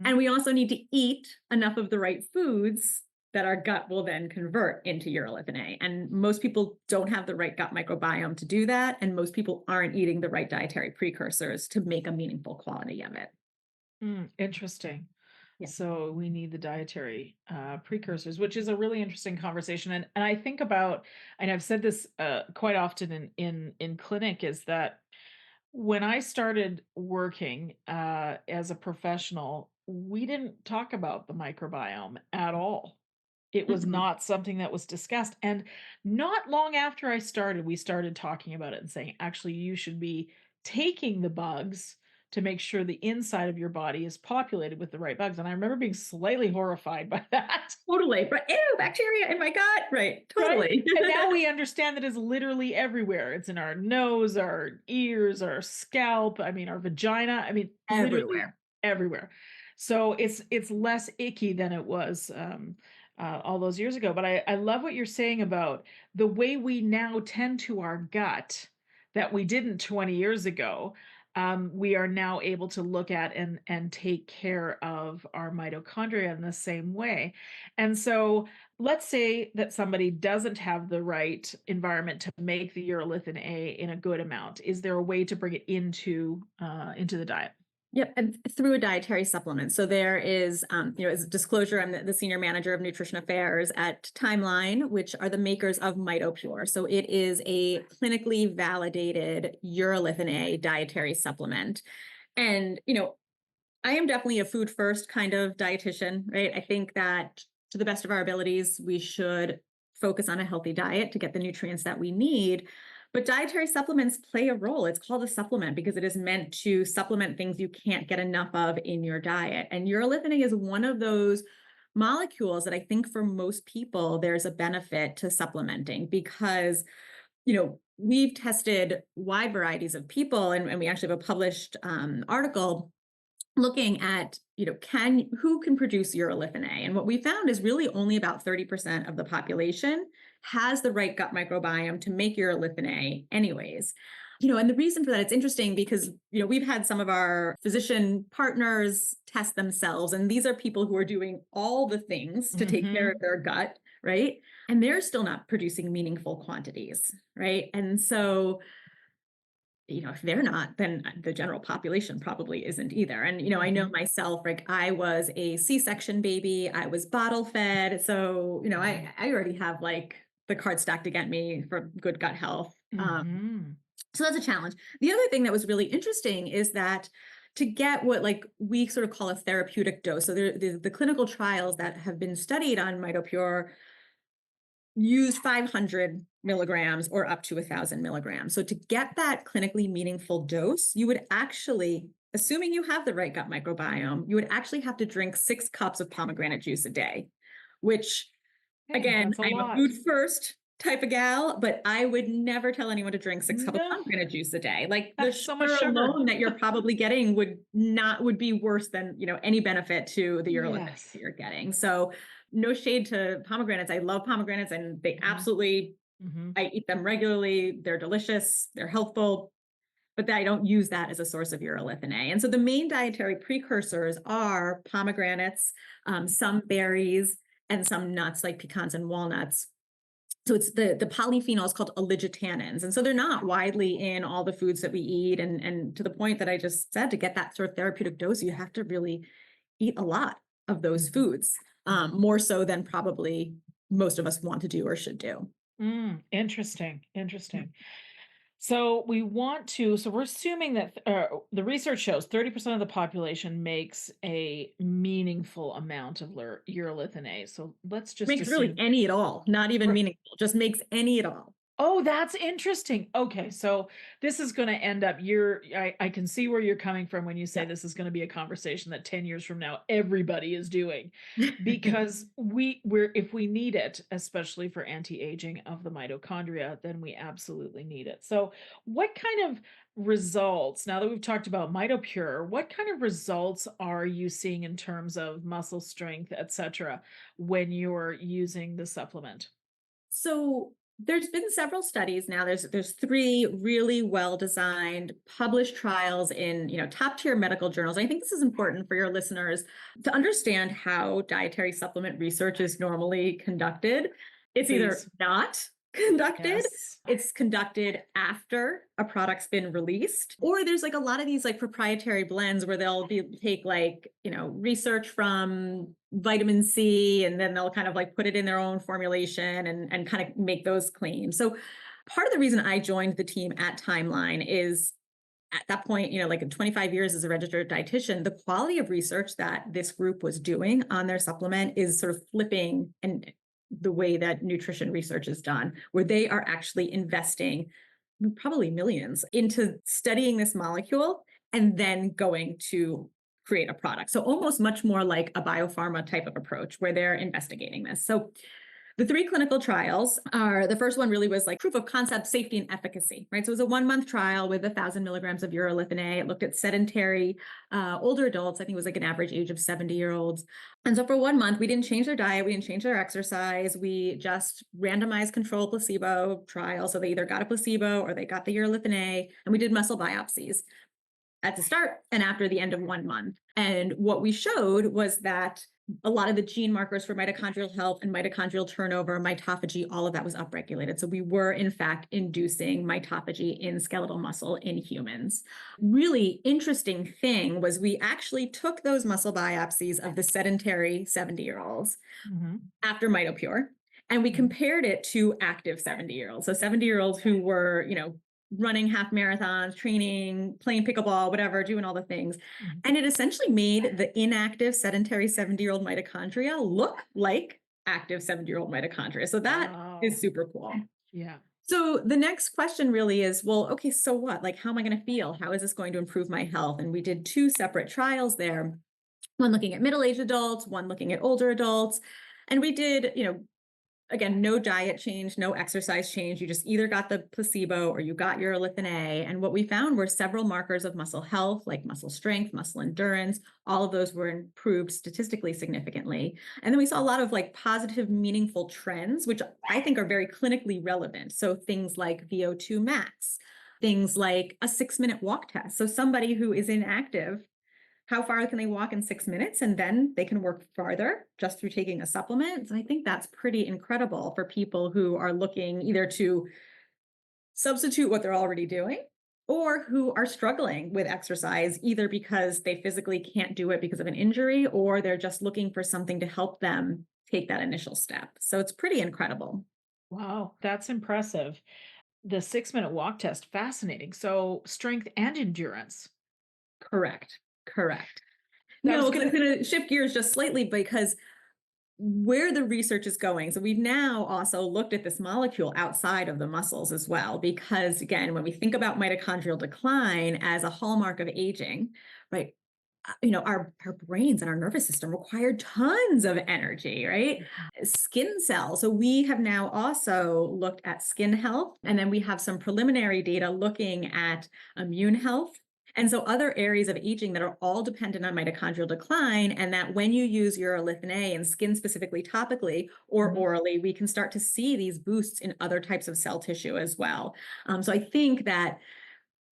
B: And we also need to eat enough of the right foods that our gut will then convert into urolithin A. And most people don't have the right gut microbiome to do that. And most people aren't eating the right dietary precursors to make a meaningful quality of it.
A: Interesting.
B: Yeah.
A: So we need the dietary precursors, which is a really interesting conversation. And I think about, and I've said this quite often in clinic, is that when I started working as a professional, we didn't talk about the microbiome at all. It was
B: Mhm.
A: not something that was discussed. And not long after I started, we started talking about it and saying, actually, you should be taking the bugs to make sure the inside of your body is populated with the right bugs. And I remember being slightly horrified by that.
B: Totally. But ew, bacteria in my gut. Right.
A: Right?
B: Totally.
A: And now we understand that it's literally everywhere. It's in our nose, our ears, our scalp, I mean, our vagina. I mean, literally
B: Everywhere.
A: everywhere. So it's less icky than it was all those years ago. But I love what you're saying about the way we now tend to our gut that we didn't 20 years ago. We are now able to look at and take care of our mitochondria in the same way. And so let's say that somebody doesn't have the right environment to make the urolithin A in a good amount. Is there a way to bring it into the diet?
B: Yep, and through a dietary supplement. So there is, as a disclosure, I'm the senior manager of nutrition affairs at Timeline, which are the makers of MitoPure. So it is a clinically validated urolithin A dietary supplement. And, I am definitely a food first kind of dietitian, right? I think that to the best of our abilities, we should focus on a healthy diet to get the nutrients that we need. But dietary supplements play a role. It's called a supplement because it is meant to supplement things you can't get enough of in your diet. And urolithin is one of those molecules that I think for most people, there's a benefit to supplementing because, we've tested wide varieties of people, and we actually have a published article looking at, who can produce urolithin A. And what we found is really only about 30% of the population has the right gut microbiome to make urolithin A anyways. And the reason for that, it's interesting because, we've had some of our physician partners test themselves, and these are people who are doing all the things to take care of their gut, right? And they're still not producing meaningful quantities, right? And so, if they're not, then the general population probably isn't either. And, I know myself, like I was a C-section baby, I was bottle fed. So, I already have like the card stacked against me for good gut health. So that's a challenge. The other thing that was really interesting is that to get what like we sort of call a therapeutic dose. So the clinical trials that have been studied on MitoPure use 500 milligrams or up to 1,000 milligrams. So to get that clinically meaningful dose, you would actually, assuming you have the right gut microbiome, you would actually have to drink 6 cups of pomegranate juice a day, which again, I'm a food first type of gal, but I would never tell anyone to drink 6 cups of pomegranate juice a day. Like the
A: That's so much
B: sugar
A: sugar.
B: alone that you're probably getting would be worse than, any benefit to the urolithin that you're getting. So no shade to pomegranates. I love pomegranates and they absolutely, I eat them regularly. They're delicious. They're healthful, but I don't use that as a source of urolithin A. And so the main dietary precursors are pomegranates, some berries, and some nuts like pecans and walnuts. So it's the polyphenol is called oligotannins. And so they're not widely in all the foods that we eat. And to the point that I just said, to get that sort of therapeutic dose, you have to really eat a lot of those foods, more so than probably most of us want to do or should do.
A: Interesting. So we're assuming that the research shows 30% of the population makes a meaningful amount of urolithin A. So let's just
B: Makes really any at all, not even meaningful, just makes any at all.
A: Oh, that's interesting. Okay, so this is going to end up I can see where you're coming from when you say this is going to be a conversation that 10 years from now everybody is doing because if we need it, especially for anti-aging of the mitochondria, then we absolutely need it. So, what kind of results, now that we've talked about MitoPure, what kind of results are you seeing in terms of muscle strength, etc., when you're using the supplement?
B: So there's been several studies now. There's 3 really well-designed published trials in, top-tier medical journals. I think this is important for your listeners to understand how dietary supplement research is normally conducted. It's either not conducted, it's conducted after a product's been released, or there's like a lot of these like proprietary blends where they'll take like, research from vitamin C, and then they'll kind of like put it in their own formulation and kind of make those claims. So part of the reason I joined the team at Timeline is at that point, like in 25 years as a registered dietitian, the quality of research that this group was doing on their supplement is sort of flipping and the way that nutrition research is done, where they are actually investing probably millions into studying this molecule and then going to create a product. So almost much more like a biopharma type of approach where they're investigating this. So the 3 clinical trials are, the first one really was like proof of concept, safety, and efficacy, right? So it was a 1-month trial with 1,000 milligrams of urolithin A. It looked at sedentary older adults. I think it was like an average age of 70-year-olds. And so for 1 month, we didn't change their diet. We didn't change their exercise. We just randomized control placebo trial. So they either got a placebo or they got the urolithin A, and we did muscle biopsies at the start and after the end of 1 month. And what we showed was that a lot of the gene markers for mitochondrial health and mitochondrial turnover, mitophagy, all of that was upregulated. So we were, in fact, inducing mitophagy in skeletal muscle in humans. Really interesting thing was we actually took those muscle biopsies of the sedentary 70-year-olds after MitoPure, and we compared it to active 70-year-olds. So 70-year-olds who were, running half marathons, training, playing pickleball, whatever, doing all the things. And it essentially made the inactive sedentary 70-year-old mitochondria look like active 70-year-old mitochondria. So that is super cool.
A: Yeah.
B: So the next question really is, well, okay, so what? Like, how am I going to feel? How is this going to improve my health? And we did two separate trials there, one looking at middle-aged adults, one looking at older adults. And we did, again, no diet change, no exercise change. You just either got the placebo or you got your urolithin A. And what we found were several markers of muscle health, like muscle strength, muscle endurance. All of those were improved statistically significantly. And then we saw a lot of like positive, meaningful trends, which I think are very clinically relevant. So things like VO2 max, things like a 6-minute walk test. So somebody who is inactive, how far can they walk in 6 minutes? And then they can work farther just through taking a supplement. And I think that's pretty incredible for people who are looking either to substitute what they're already doing or who are struggling with exercise, either because they physically can't do it because of an injury, or they're just looking for something to help them take that initial step. So it's pretty incredible.
A: Wow, that's impressive. The 6-minute walk test, fascinating. So, strength and endurance.
B: Correct. Correct.
A: That was
B: No,
A: gonna
B: going to shift gears just slightly because where the research is going. So we've now also looked at this molecule outside of the muscles as well, because again, when we think about mitochondrial decline as a hallmark of aging, right? Our brains and our nervous system require tons of energy, right? Skin cells. So we have now also looked at skin health, and then we have some preliminary data looking at immune health. And so other areas of aging that are all dependent on mitochondrial decline, and that when you use urolithin A and skin specifically topically or
A: Mhm.
B: orally, we can start to see these boosts in other types of cell tissue as well. So I think that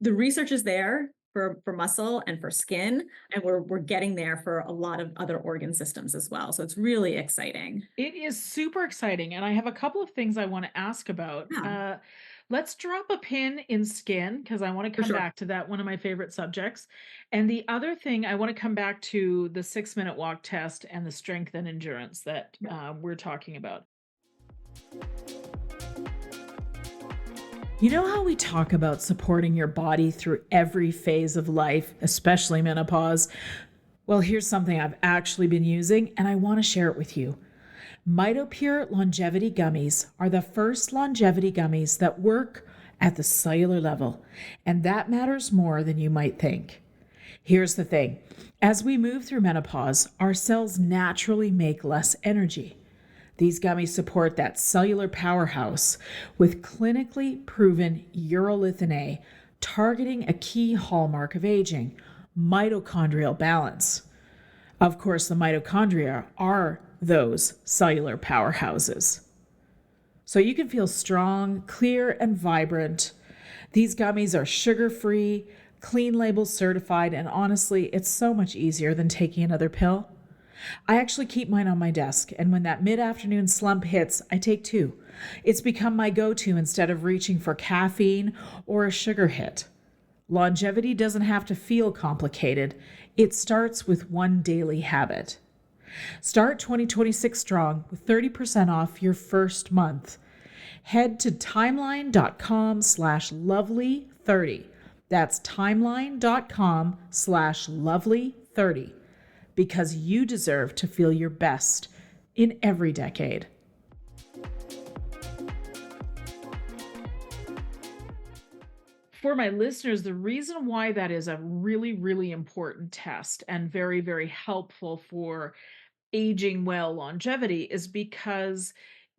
B: the research is there for muscle and for skin, and we're getting there for a lot of other organ systems as well. So it's really exciting.
A: It is super exciting, and I have a couple of things I wanna ask about.
B: Yeah,
A: Let's drop a pin in skin because I wanna
B: for
A: come
B: sure.
A: back to that, one of my favorite subjects. And the other thing, I wanna come back to the 6-minute walk test and the strength and endurance that,
B: Yeah.
A: we're talking about. You know how we talk about supporting your body through every phase of life, especially menopause? Well, here's something I've actually been using, and I want to share it with you. MitoPure Longevity Gummies are the first longevity gummies that work at the cellular level, and that matters more than you might think. Here's the thing: as we move through menopause, our cells naturally make less energy. These gummies support that cellular powerhouse with clinically proven urolithin A, targeting a key hallmark of aging: mitochondrial balance. Of course, the mitochondria are those cellular powerhouses. So you can feel strong, clear, and vibrant. These gummies are sugar free, clean label certified, and honestly, it's so much easier than taking another pill. I actually keep mine on my desk, and when that mid afternoon slump hits, I take two. It's become my go to instead of reaching for caffeine or a sugar hit. Longevity doesn't have to feel complicated, it starts with one daily habit. Start 2026 strong with 30% off your first month. Head to timeline.com/lovely30. That's timeline.com/lovely30 because you deserve to feel your best in every decade. For my listeners, the reason why that is a really, really important test and very, very helpful for aging well longevity is because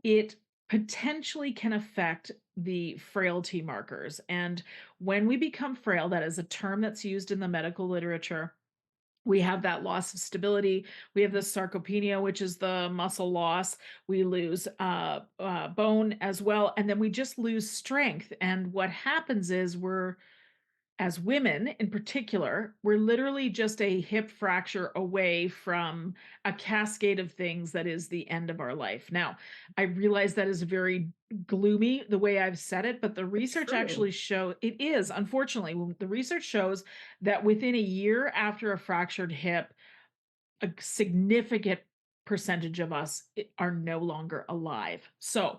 A: it potentially can affect the frailty markers. And when we become frail, that is a term that's used in the medical literature. We have that loss of stability. We have the sarcopenia, which is the muscle loss. We lose bone as well. And then we just lose strength. And what happens is as women in particular, we're literally just a hip fracture away from a cascade of things that is the end of our life. Now, I realize that is very gloomy the way I've said it, but the
B: It's
A: research
B: true.
A: actually show it is, unfortunately, the research shows that within a year after a fractured hip, a significant percentage of us are no longer alive. So,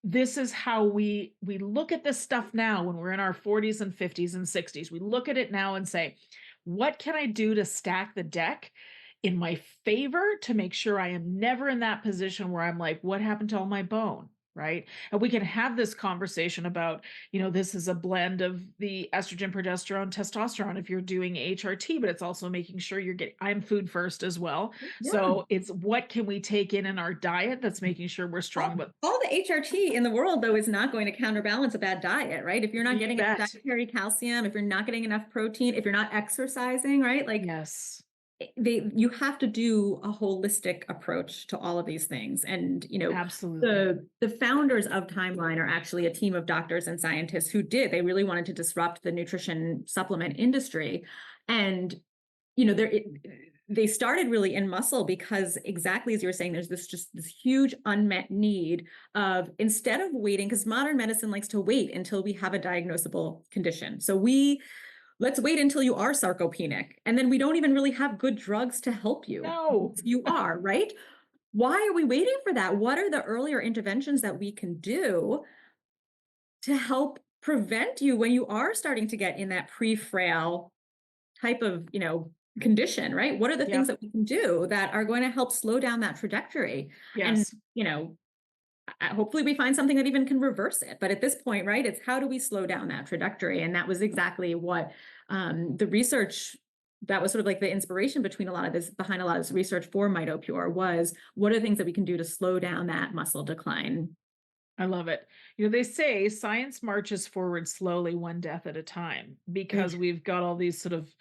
A: this is how we look at this stuff now when we're in our 40s and 50s and 60s. We look at it now and say, what can I do to stack the deck in my favor to make sure I am never in that position where I'm like, what happened to all my bone? right? And we can have this conversation about, this is a blend of the estrogen, progesterone, testosterone if you're doing HRT, but it's also making sure you're getting, I'm food first as well.
B: Yeah.
A: So it's what can we take in our diet that's making sure we're strong, but
B: All the HRT in the world, though, is not going to counterbalance a bad diet, right? If you're not
A: you
B: getting enough
A: bet.
B: dietary calcium, if you're not getting enough protein, if you're not exercising, right? Like
A: Yes,
B: you have to do a holistic approach to all of these things. And,
A: absolutely.
B: the founders of Timeline are actually a team of doctors and scientists they really wanted to disrupt the nutrition supplement industry. And, they started really in muscle because exactly as you were saying, there's this huge unmet need of instead of waiting, because modern medicine likes to wait until we have a diagnosable condition. So let's wait until you are sarcopenic. And then we don't even really have good drugs to help you.
A: No.
B: You are, right? Why are we waiting for that? What are the earlier interventions that we can do to help prevent you when you are starting to get in that pre-frail type of, condition, right? What are the things
A: Yep.
B: that we can do that are going to help slow down that trajectory? And,
A: Yes.
B: hopefully we find something that even can reverse it. But at this point, right, it's how do we slow down that trajectory? And that was exactly what the research that was sort of like the inspiration behind a lot of this research for MitoPure was what are the things that we can do to slow down that muscle decline?
A: I love it. They say science marches forward slowly, one death at a time, because we've got all these sort of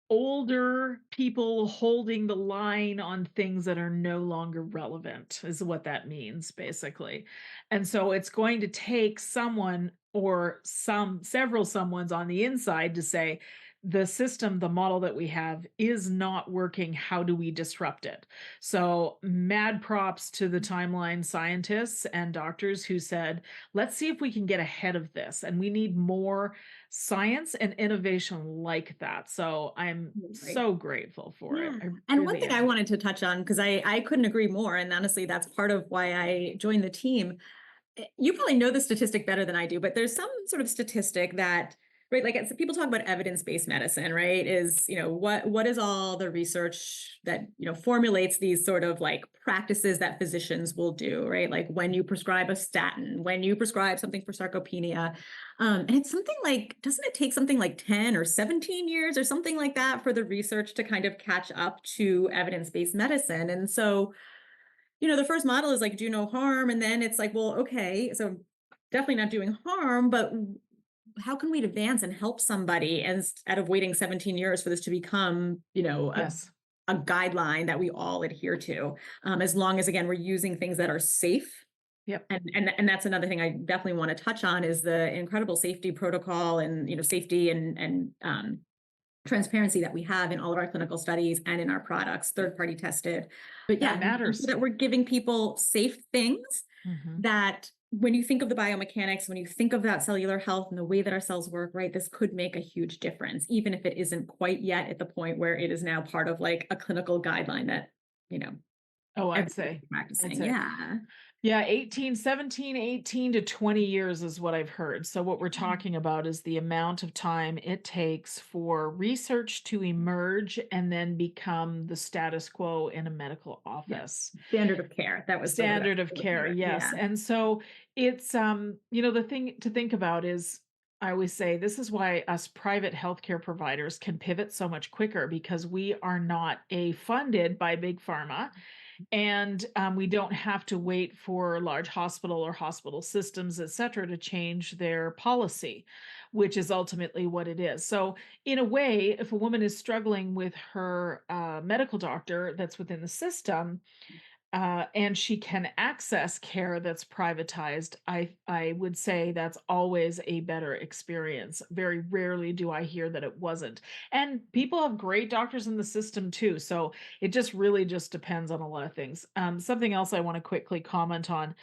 A: older people holding the line on things that are no longer relevant, is what that means, basically. And so it's going to take someone or several someones on the inside to say, the system, the model that we have is not working. How do we disrupt it? So, mad props to the timeline scientists and doctors who said, let's see if we can get ahead of this. And we need more science and innovation like that. So, I'm
B: Right.
A: so grateful for it.
B: Yeah.
A: I
B: And one
A: really
B: thing I
A: am.
B: wanted to touch on, because I couldn't agree more, and honestly, that's part of why I joined the team. You probably know the statistic better than I do, but there's some sort of statistic that, right, like people talk about evidence-based medicine, right? Is, what is all the research that, formulates these sort of like practices that physicians will do, right? Like when you prescribe a statin, when you prescribe something for sarcopenia. And it's something like, doesn't it take something like 10 or 17 years or something like that for the research to kind of catch up to evidence-based medicine? And so, the first model is like do no harm. And then it's like, well, okay, so definitely not doing harm, but how can we advance and help somebody instead of waiting 17 years for this to become,
A: Yes.
B: a guideline that we all adhere to, as long as, again, we're using things that are safe.
A: Yep.
B: And that's another thing I definitely want to touch on is the incredible safety protocol and, safety and transparency that we have in all of our clinical studies and in our products, third-party tested. But
A: That
B: yeah, so
A: matters.
B: that we're giving people safe things
A: Hmm.
B: that when you think of the biomechanics, when you think of that cellular health and the way that our cells work, right, this could make a huge difference, even if it isn't quite yet at the point where it is now part of like a clinical guideline that, you know,
A: Oh,
B: everybody's
A: I'd
B: practicing.
A: say.
B: Yeah.
A: Yeah, 18, 17, 18 to 20 years is what I've heard. So, what we're talking about is the amount of time it takes for research to emerge and then become the status quo in a medical
B: Yeah.
A: office.
B: Standard of care. That was the word I
A: Standard
B: was
A: of
B: looking
A: care,
B: for.
A: yes.
B: Yeah.
A: And so it's the thing to think about is I always say this is why us private healthcare providers can pivot so much quicker because we are not funded by big pharma and we don't have to wait for large hospital or hospital systems, et cetera, to change their policy, which is ultimately what it is. So, in a way, if a woman is struggling with her medical doctor that's within the system, and she can access care that's privatized, I would say that's always a better experience. Very rarely do I hear that it wasn't. And people have great doctors in the system too. So it just really just depends on a lot of things. Something else I want to quickly comment on.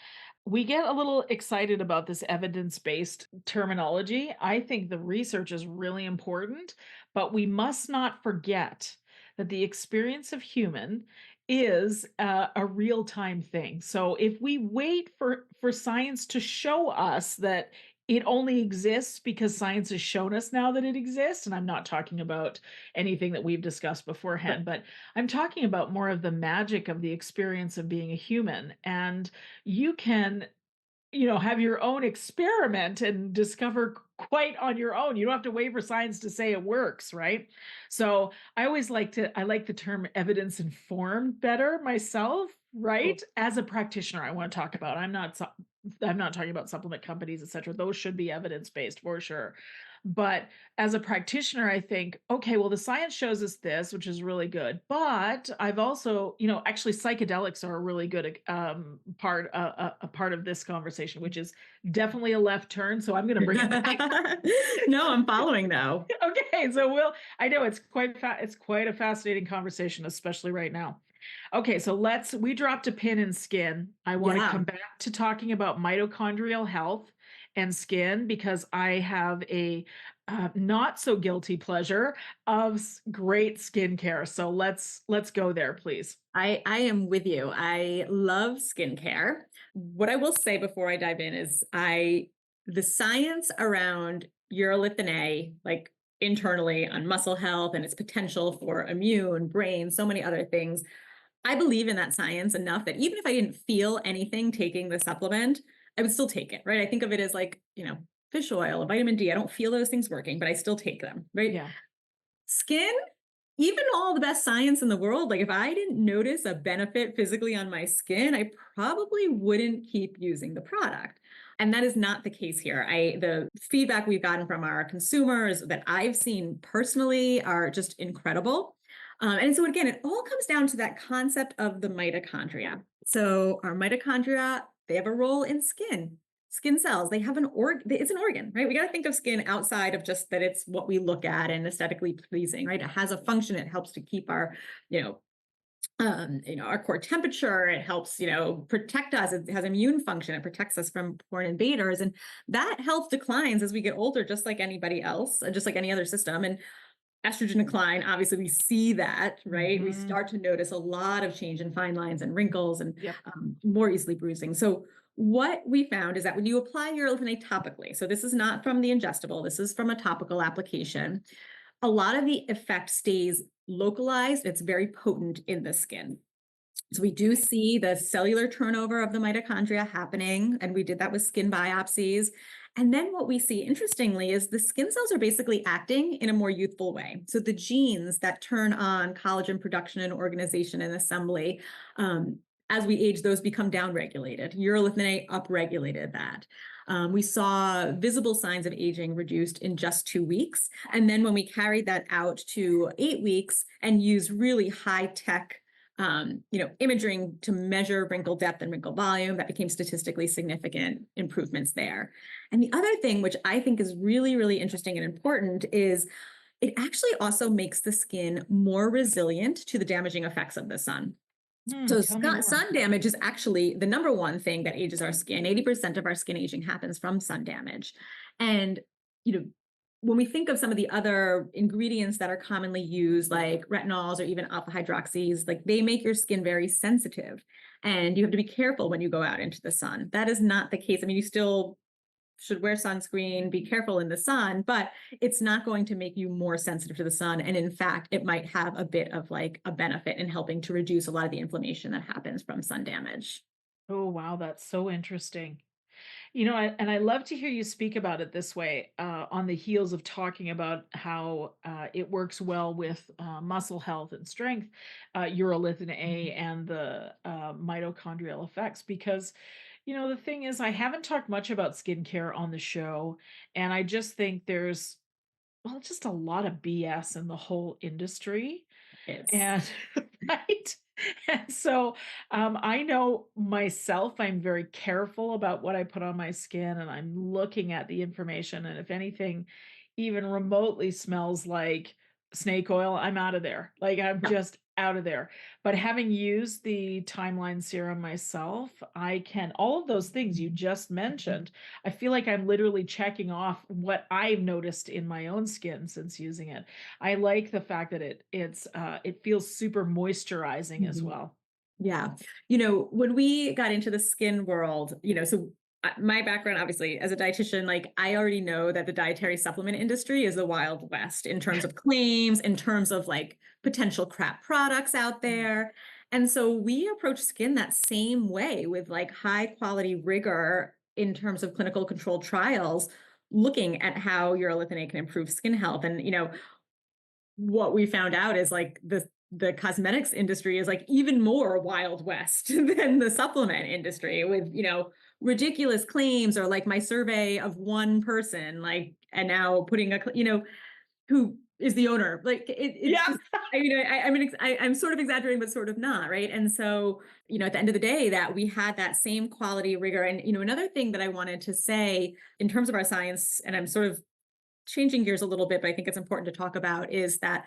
A: We get a little excited about this evidence-based terminology. I think the research is really important, but we must not forget that the experience of human is a real-time thing. So if we wait for science to show us that it only exists because science has shown us now that it exists, and I'm not talking about anything that we've discussed beforehand, but I'm talking about more of the magic of the experience of being a human. And you can have your own experiment and discover quite on your own. You don't have to wait for science to say it works, right? So I like the term evidence informed better myself,
B: Oh.
A: right? As a practitioner, I want to talk about. I'm not talking about supplement companies, etc. Those should be evidence based for sure. But as a practitioner, I think, okay, well, the science shows us this, which is really good. But I've also, actually, psychedelics are a really good a part of this conversation, which is definitely a left turn. So I'm going to bring it back.
B: No, I'm following though.
A: Okay, I know it's quite a fascinating conversation, especially right now. Okay, so we dropped a pin in skin. I want to
B: Yeah.
A: come back to talking about mitochondrial health and skin because I have a not so guilty pleasure of great skincare. So let's go there, please.
B: I am with you. I love skincare. What I will say before I dive in is the science around urolithin A, like internally on muscle health and its potential for immune, brain, so many other things. I believe in that science enough that even if I didn't feel anything taking the supplement, I would still take it, right? I think of it as like, fish oil, vitamin D. I don't feel those things working, but I still take them, right?
A: Yeah.
B: Skin, even all the best science in the world, like if I didn't notice a benefit physically on my skin, I probably wouldn't keep using the product. And that is not the case here. The feedback we've gotten from our consumers that I've seen personally are just incredible. And so again, it all comes down to that concept of the mitochondria. So our mitochondria, they have a role in skin cells. They have it's an organ, right? We got to think of skin outside of just that it's what we look at and aesthetically pleasing, right? It has a function. It helps to keep our, our core temperature. It helps, protect us. It has immune function. It protects us from foreign invaders. And that health declines as we get older, just like anybody else, just like any other system. And estrogen decline, obviously we see that, right? We
A: Mhm.
B: start to notice a lot of change in fine lines and wrinkles and
A: Yep.
B: more easily bruising. So what we found is that when you apply urolithin topically, so this is not from the ingestible, this is from a topical application, a lot of the effect stays localized. It's very potent in the skin. So we do see the cellular turnover of the mitochondria happening, and we did that with skin biopsies. And then what we see, interestingly, is the skin cells are basically acting in a more youthful way. So the genes that turn on collagen production and organization and assembly, as we age, those become downregulated. Urolithin A upregulated that. We saw visible signs of aging reduced in just 2 weeks. And then when we carried that out to 8 weeks and used really high tech imaging to measure wrinkle depth and wrinkle volume, that became statistically significant improvements there. And the other thing, which I think is really, really interesting and important, is it actually also makes the skin more resilient to the damaging effects of the sun. So
A: Tell me more.
B: sun damage is actually the number one thing that ages our skin. 80% of our skin aging happens from sun damage. And, you know, when we think of some of the other ingredients that are commonly used, like retinols or even alpha hydroxys, like they make your skin very sensitive. And you have to be careful when you go out into the sun. That is not the case. I mean, you still should wear sunscreen, be careful in the sun, but it's not going to make you more sensitive to the sun. And in fact, it might have a bit of like a benefit in helping to reduce a lot of the inflammation that happens from sun damage.
A: Oh, wow, that's so interesting. And I love to hear you speak about it this way, on the heels of talking about how it works well with muscle health and strength, urolithin A, and the mitochondrial effects. Because, the thing is, I haven't talked much about skincare on the show, and I just think there's, well, just a lot of BS in the whole industry.
B: It's
A: And right? And so, I know myself, I'm very careful about what I put on my skin, and I'm looking at the information, and if anything even remotely smells like snake oil, I'm out of there. Like, I'm
B: yeah.
A: just out of there. But having used the Timeline Serum myself, I can all of those things you just mentioned, I feel like I'm literally checking off what I've noticed in my own skin since using it. I like the fact that it feels super moisturizing as
B: Mhm.
A: well.
B: Yeah. When we got into the skin world, my background, obviously, as a dietitian, like I already know that the dietary supplement industry is the Wild West in terms of claims, in terms of like potential crap products out
A: Mm.
B: there. And so we approach skin that same way with like high quality rigor in terms of clinical controlled trials looking at how urolithin can improve skin health. And, what we found out is like the cosmetics industry is like even more Wild West than the supplement industry with, ridiculous claims, or like my survey of one person, like, and now putting who is the owner. Like it's
A: Yeah.
B: just, I'm sort of exaggerating, but sort of not. Right. And so, at the end of the day, that we had that same quality rigor. And, another thing that I wanted to say in terms of our science, and I'm sort of changing gears a little bit, but I think it's important to talk about, is that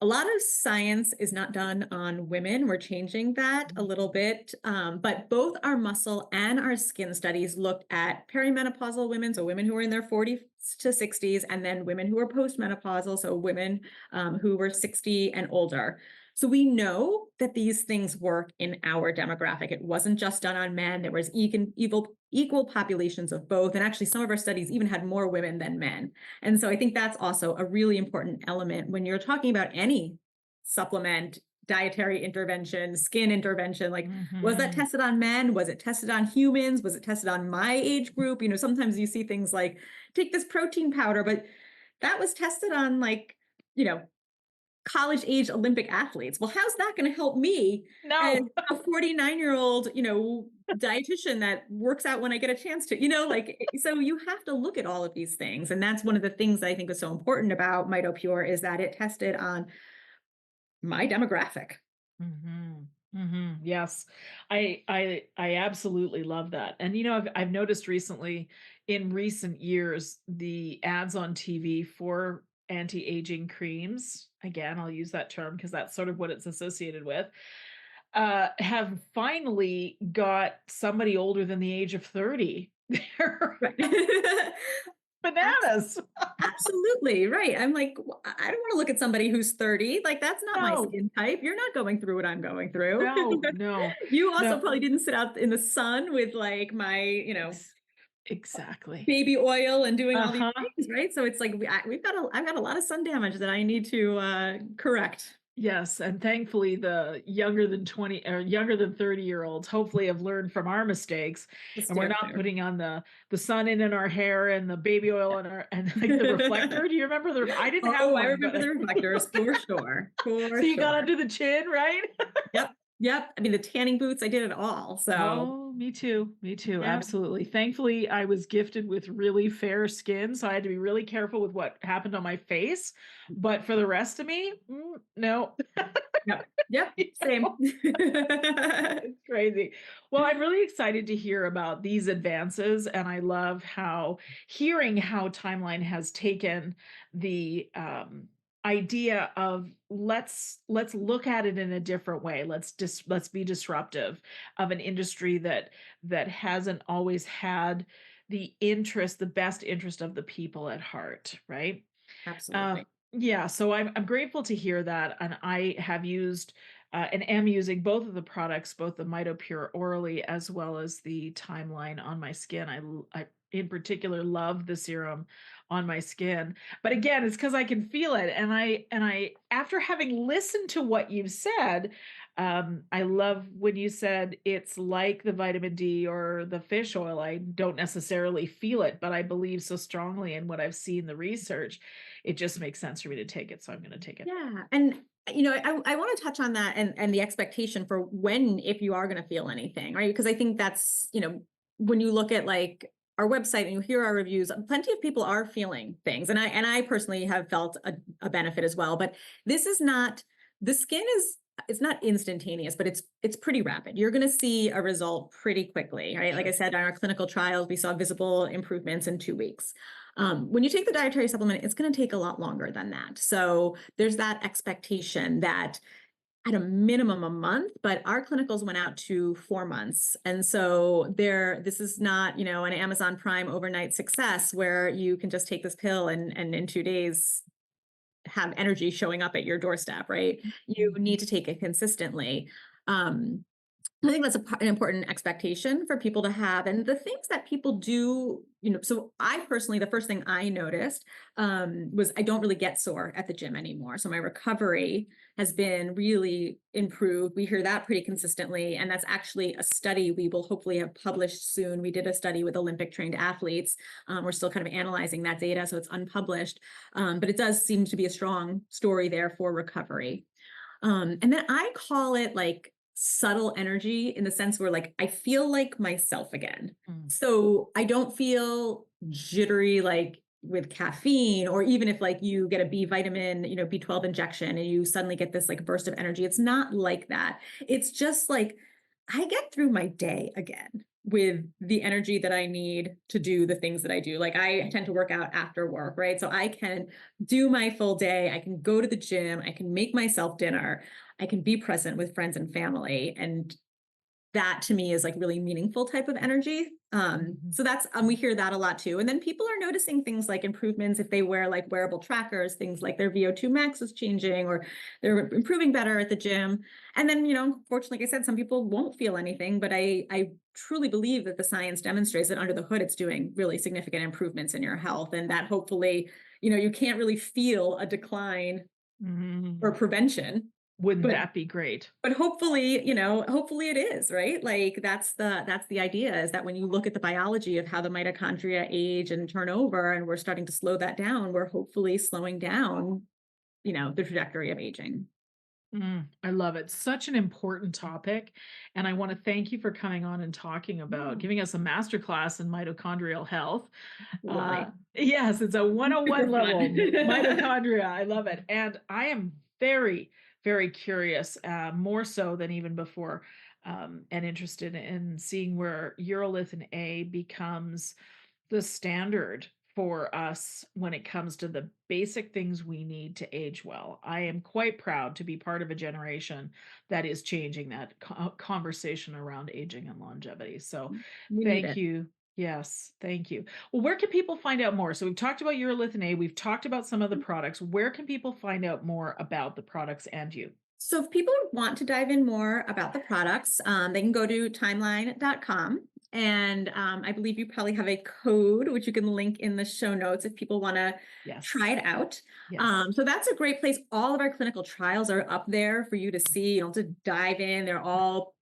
B: a lot of science is not done on women. We're changing that a little bit. But both our muscle and our skin studies looked at perimenopausal women, so women who were in their 40s to 60s, and then women who were postmenopausal, so women who were 60 and older. So we know that these things work in our demographic. It wasn't just done on men. There was equal populations of both. And actually, some of our studies even had more women than men. And so I think that's also a really important element when you're talking about any supplement, dietary intervention, skin intervention. Like, was that tested on men? Was it tested on humans? Was it tested on my age group? Sometimes you see things like, take this protein powder, but that was tested on like, college age Olympic athletes. Well, how's that going to help me as
A: No.
B: a 49-year-old, dietitian that works out when I get a chance to, so you have to look at all of these things. And that's one of the things that I think was so important about MitoPure, is that it tested on my demographic.
A: Yes, I absolutely love that. And I've noticed recently, in recent years, the ads on TV for anti-aging creams, again, I'll use that term because that's sort of what it's associated with, have finally got somebody older than the age of 30. They're
B: Right.
A: bananas.
B: Absolutely. Right. I'm like, I don't want to look at somebody who's 30. Like, that's not my
A: No,
B: skin type. You're not going through what I'm going through.
A: no, no,
B: You also
A: no.
B: probably didn't sit out in the sun with like my,
A: Exactly.
B: baby oil and doing all these
A: Uh-huh.
B: things, right? So it's like I've got a lot of sun damage that I need to correct.
A: Yes, and thankfully the younger than 20 or younger than 30-year-olds hopefully have learned from our mistakes,
B: To
A: and we're
B: steer
A: not
B: clear.
A: putting on the sun in our hair and the baby oil in our and like the reflector. Do you remember I didn't have
B: Oh, I
A: one,
B: remember
A: but
B: the reflectors for sure. For
A: so you got
B: sure.
A: under the chin, right?
B: Yep. Yep. I mean, the tanning boots, I did it all. So
A: Oh, me too. Me too.
B: yeah.
A: Absolutely. Thankfully, I was gifted with really fair skin, so I had to be really careful with what happened on my face. But for the rest of me, no.
B: Yep. Yep.
A: You
B: Same.
A: know? It's crazy. Well, I'm really excited to hear about these advances, and I love hearing how Timeline has taken the idea of let's look at it in a different way. Let's be disruptive of an industry that hasn't always had the best interest of the people at heart, right?
B: Absolutely.
A: Yeah, so I'm grateful to hear that, and I have used and am using both of the products, both the MitoPure orally as well as the Timeline on my skin. I in particular love the serum on my skin, but again, it's because I can feel it, and I after having listened to what you've said, I love when you said it's like the vitamin D or the fish oil. I don't necessarily feel it, but I believe so strongly in what I've seen the research, it just makes sense for me to take it, so I'm gonna take it.
B: Yeah. And I want to touch on that and the expectation for when, if you are going to feel anything, right? Because I think that's, when you look at like our website and you hear our reviews, plenty of people are feeling things. And I personally have felt a benefit as well. But this is not, the skin is, it's not instantaneous, but it's pretty rapid. You're going to see a result pretty quickly, right? Like I
A: Sure.
B: said, in our clinical trials, we saw visible improvements in 2 weeks. When you take the dietary supplement, it's going to take a lot longer than that. So there's that expectation that at a minimum a month, but our clinicals went out to 4 months. And so this is not, an Amazon Prime overnight success where you can just take this pill and in 2 days have energy showing up at your doorstep, right? You
A: Mhm.
B: need to take it consistently. I think that's an important expectation for people to have. And the things that people do so I personally, the first thing I noticed was I don't really get sore at the gym anymore. So my recovery has been really improved. We hear that pretty consistently. And that's actually a study we will hopefully have published soon. We did a study with Olympic trained athletes. We're still kind of analyzing that data, so it's unpublished. But it does seem to be a strong story there for recovery. And then I call it like subtle energy in the sense where like I feel like myself again.
A: Mm.
B: So I don't feel jittery like with caffeine, or even if like you get a B vitamin, B12 injection and you suddenly get this like burst of energy. It's not like that. It's just like I get through my day again with the energy that I need to do the things that I do. Like I tend to work out after work, right? So I can do my full day. I can go to the gym. I can make myself dinner. I can be present with friends and family. And that to me is like really meaningful type of energy.
A: Mhm.
B: So that's we hear that a lot too. And then people are noticing things like improvements if they wear like wearable trackers, things like their VO2 max is changing or they're improving better at the gym. And then, fortunately, like I said, some people won't feel anything, but I truly believe that the science demonstrates that under the hood, it's doing really significant improvements in your health. And that hopefully, you can't really feel a decline or
A: Mhm.
B: prevention,
A: Wouldn't
B: but
A: that be great?
B: hopefully, hopefully it is, right? Like that's the idea is that when you look at the biology of how the mitochondria age and turn over, and we're starting to slow that down, we're hopefully slowing down, the trajectory of aging.
A: I love it. Such an important topic. And I want to thank you for coming on and talking about
B: Yeah,
A: giving us a masterclass in mitochondrial health.
B: absolutely.
A: Yes, it's a
B: Super
A: 101
B: fun.
A: level mitochondria. I love it. And I am very, very curious, more so than even before, and interested in seeing where urolithin A becomes the standard for us when it comes to the basic things we need to age well. I am quite proud to be part of a generation that is changing that conversation around aging and longevity. So,
B: We need
A: thank
B: it.
A: you. Yes, thank you. Well, where can people find out more? So, we've talked about urolithin A, we've talked about some of the products. Where can people find out more about the products and you?
B: So if people want to dive in more about the products, they can go to timeline.com. And I believe you probably have a code, which you can link in the show notes if people want to try
A: Yes.
B: it out.
A: Yes.
B: So that's a great place. All of our clinical trials are up there for you to see, to dive in. They're all,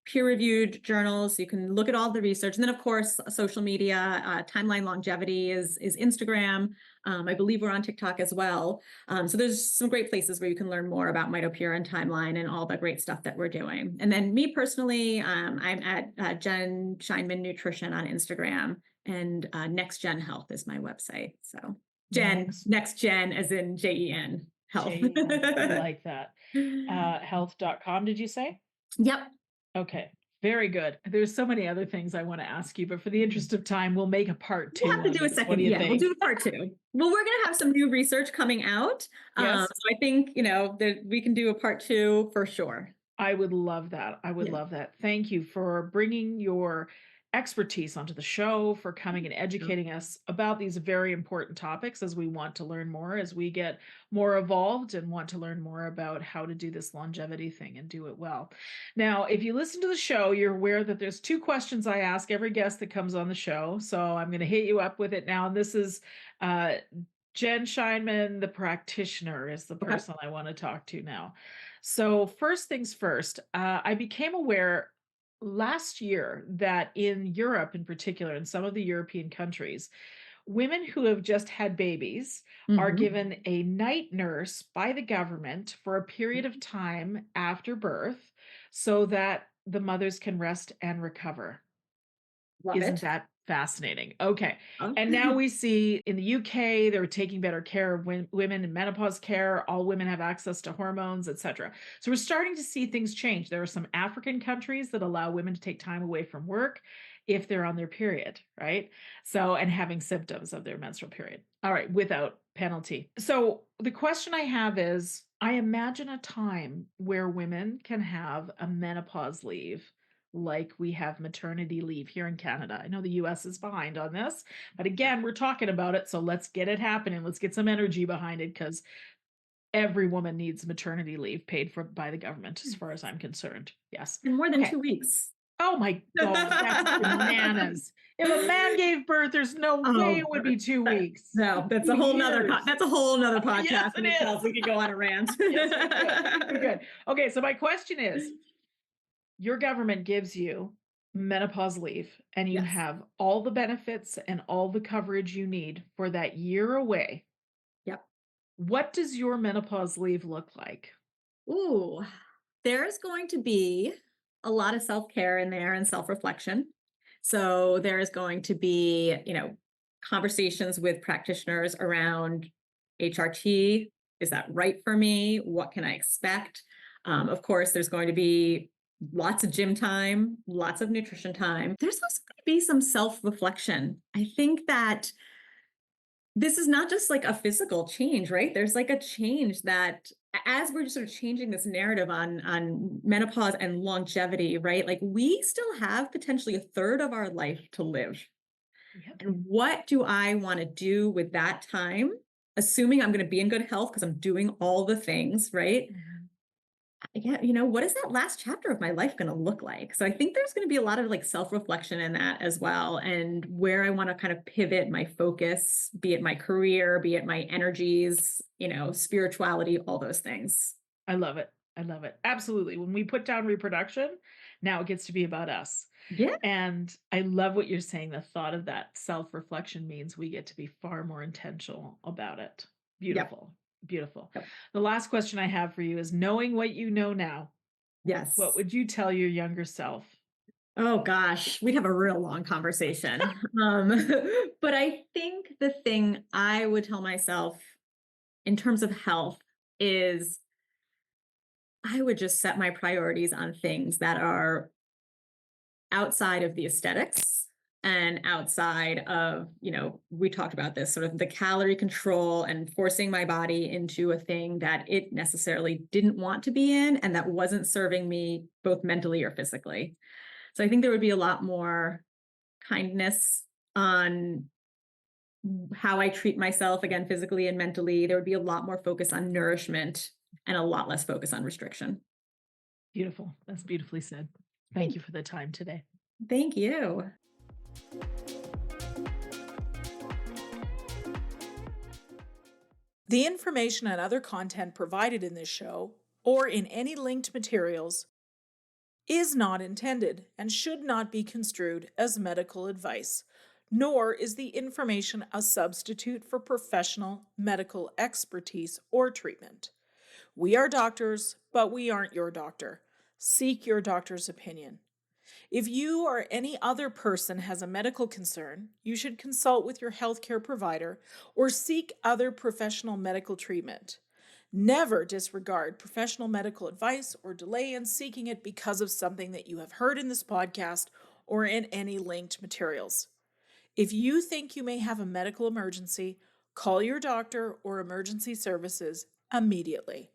B: peer-reviewed journals. So you can look at all the research. And then, of course, social media, Timeline Longevity is Instagram. I believe we're on TikTok as well. So there's some great places where you can learn more about MitoPure and Timeline and all the great stuff that we're doing. And then me personally, I'm at Jen Scheinman Nutrition on Instagram, and Next Gen Health is my website. So
A: Next.
B: Next Gen as in JEN Health.
A: JN. I like that. Health.com, did you say?
B: Yep.
A: Okay, very good. There's so many other things I want to ask you, but for the interest of time, we'll make a part
B: We'll
A: two
B: have to
A: on
B: do a
A: this. What do
B: second.
A: you
B: Yeah, we'll do
A: think?
B: a part two. Well, we're going to have some new research coming out.
A: Yes,
B: So I think, that we can do a part two for sure.
A: I would love that. I would
B: Yeah.
A: love that. Thank you for bringing your expertise onto the show, for coming and educating us about these very important topics as we want to learn more, as we get more evolved and want to learn more about how to do this longevity thing and do it well. Now, if you listen to the show, you're aware that there's two questions I ask every guest that comes on the show. So I'm going to hit you up with it now. And this is uh, Jen Scheinman, the practitioner, is the
B: Okay.
A: person I want to talk to now. So, first things first, I became aware last year that in Europe, in particular, in some of the European countries, women who have just had babies are
B: Mhm.
A: given a night nurse by the government for a period of time after birth so that the mothers can rest and recover.
B: Love
A: Isn't
B: it.
A: that fascinating? Okay.
B: Oh.
A: And now we see in the UK, they're taking better care of women in menopause care. All women have access to hormones, etc. So we're starting to see things change. There are some African countries that allow women to take time away from work if they're on their period, right? So, and having symptoms of their menstrual period. All right, without penalty. So the question I have is I imagine a time where women can have a menopause leave like we have maternity leave here in Canada. I know the US is behind on this, but again, we're talking about it. So let's get it happening. Let's get some energy behind it because every woman needs maternity leave paid for by the government, as far as I'm concerned. Yes.
B: In more than
A: Okay.
B: 2 weeks.
A: Oh my God, that's bananas. If a man gave birth, there's no way it
B: Oh,
A: would be 2 weeks.
B: no, that's
A: 2
B: a whole nother
A: years.
B: that's a whole nother
A: Yes,
B: podcast
A: it
B: in itself.
A: is.
B: We could go on a rant.
A: Yes, we could. We could. Okay, so my question is, your government gives you menopause leave and you
B: Yes.
A: have all the benefits and all the coverage you need for that year away.
B: Yep.
A: What does your menopause leave look like?
B: Ooh, there's going to be a lot of self-care in there and self-reflection. So there's going to be, conversations with practitioners around HRT. Is that right for me? What can I expect? Of course, there's going to be lots of gym time, lots of nutrition time. There's also going to be some self-reflection. I think that this is not just like a physical change, right? There's like a change that as we're just sort of changing this narrative on menopause and longevity, right? Like we still have potentially a third of our life to live.
A: Yep.
B: And what do I want to do with that time? Assuming I'm going to be in good health because I'm doing all the things, right?
A: Mhm.
B: Yeah, what is that last chapter of my life going to look like? So I think there's going to be a lot of like self-reflection in that as well, and where I want to kind of pivot my focus, be it my career, be it my energies, spirituality, all those things.
A: I love it. I love it. Absolutely. When we put down reproduction, now it gets to be about us.
B: Yeah.
A: And I love what you're saying. The thought of that self reflection means we get to be far more intentional about it.
B: Yep.
A: Beautiful. Beautiful.
B: Yep.
A: The last question I have for you is, knowing what you know now, what
B: Yes.
A: would you tell your younger self?
B: Oh gosh, we'd have a real long conversation. But I think the thing I would tell myself in terms of health is I would just set my priorities on things that are outside of the aesthetics and outside of, we talked about this sort of the calorie control and forcing my body into a thing that it necessarily didn't want to be in and that wasn't serving me both mentally or physically. So I think there would be a lot more kindness on how I treat myself, again, physically and mentally. There would be a lot more focus on nourishment and a lot less focus on restriction.
A: Beautiful. That's beautifully said. Thank you for the time today.
B: Thank you.
A: The information and other content provided in this show, or in any linked materials, is not intended and should not be construed as medical advice, nor is the information a substitute for professional medical expertise or treatment. We are doctors, but we aren't your doctor. Seek your doctor's opinion. If you or any other person has a medical concern, you should consult with your healthcare provider or seek other professional medical treatment. Never disregard professional medical advice or delay in seeking it because of something that you have heard in this podcast or in any linked materials. If you think you may have a medical emergency, call your doctor or emergency services immediately.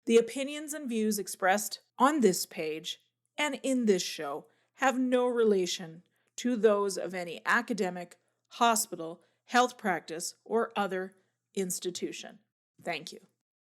A: The opinions and views expressed on this page and in this show have no relation to those of any academic, hospital, health practice, or other institution. Thank you.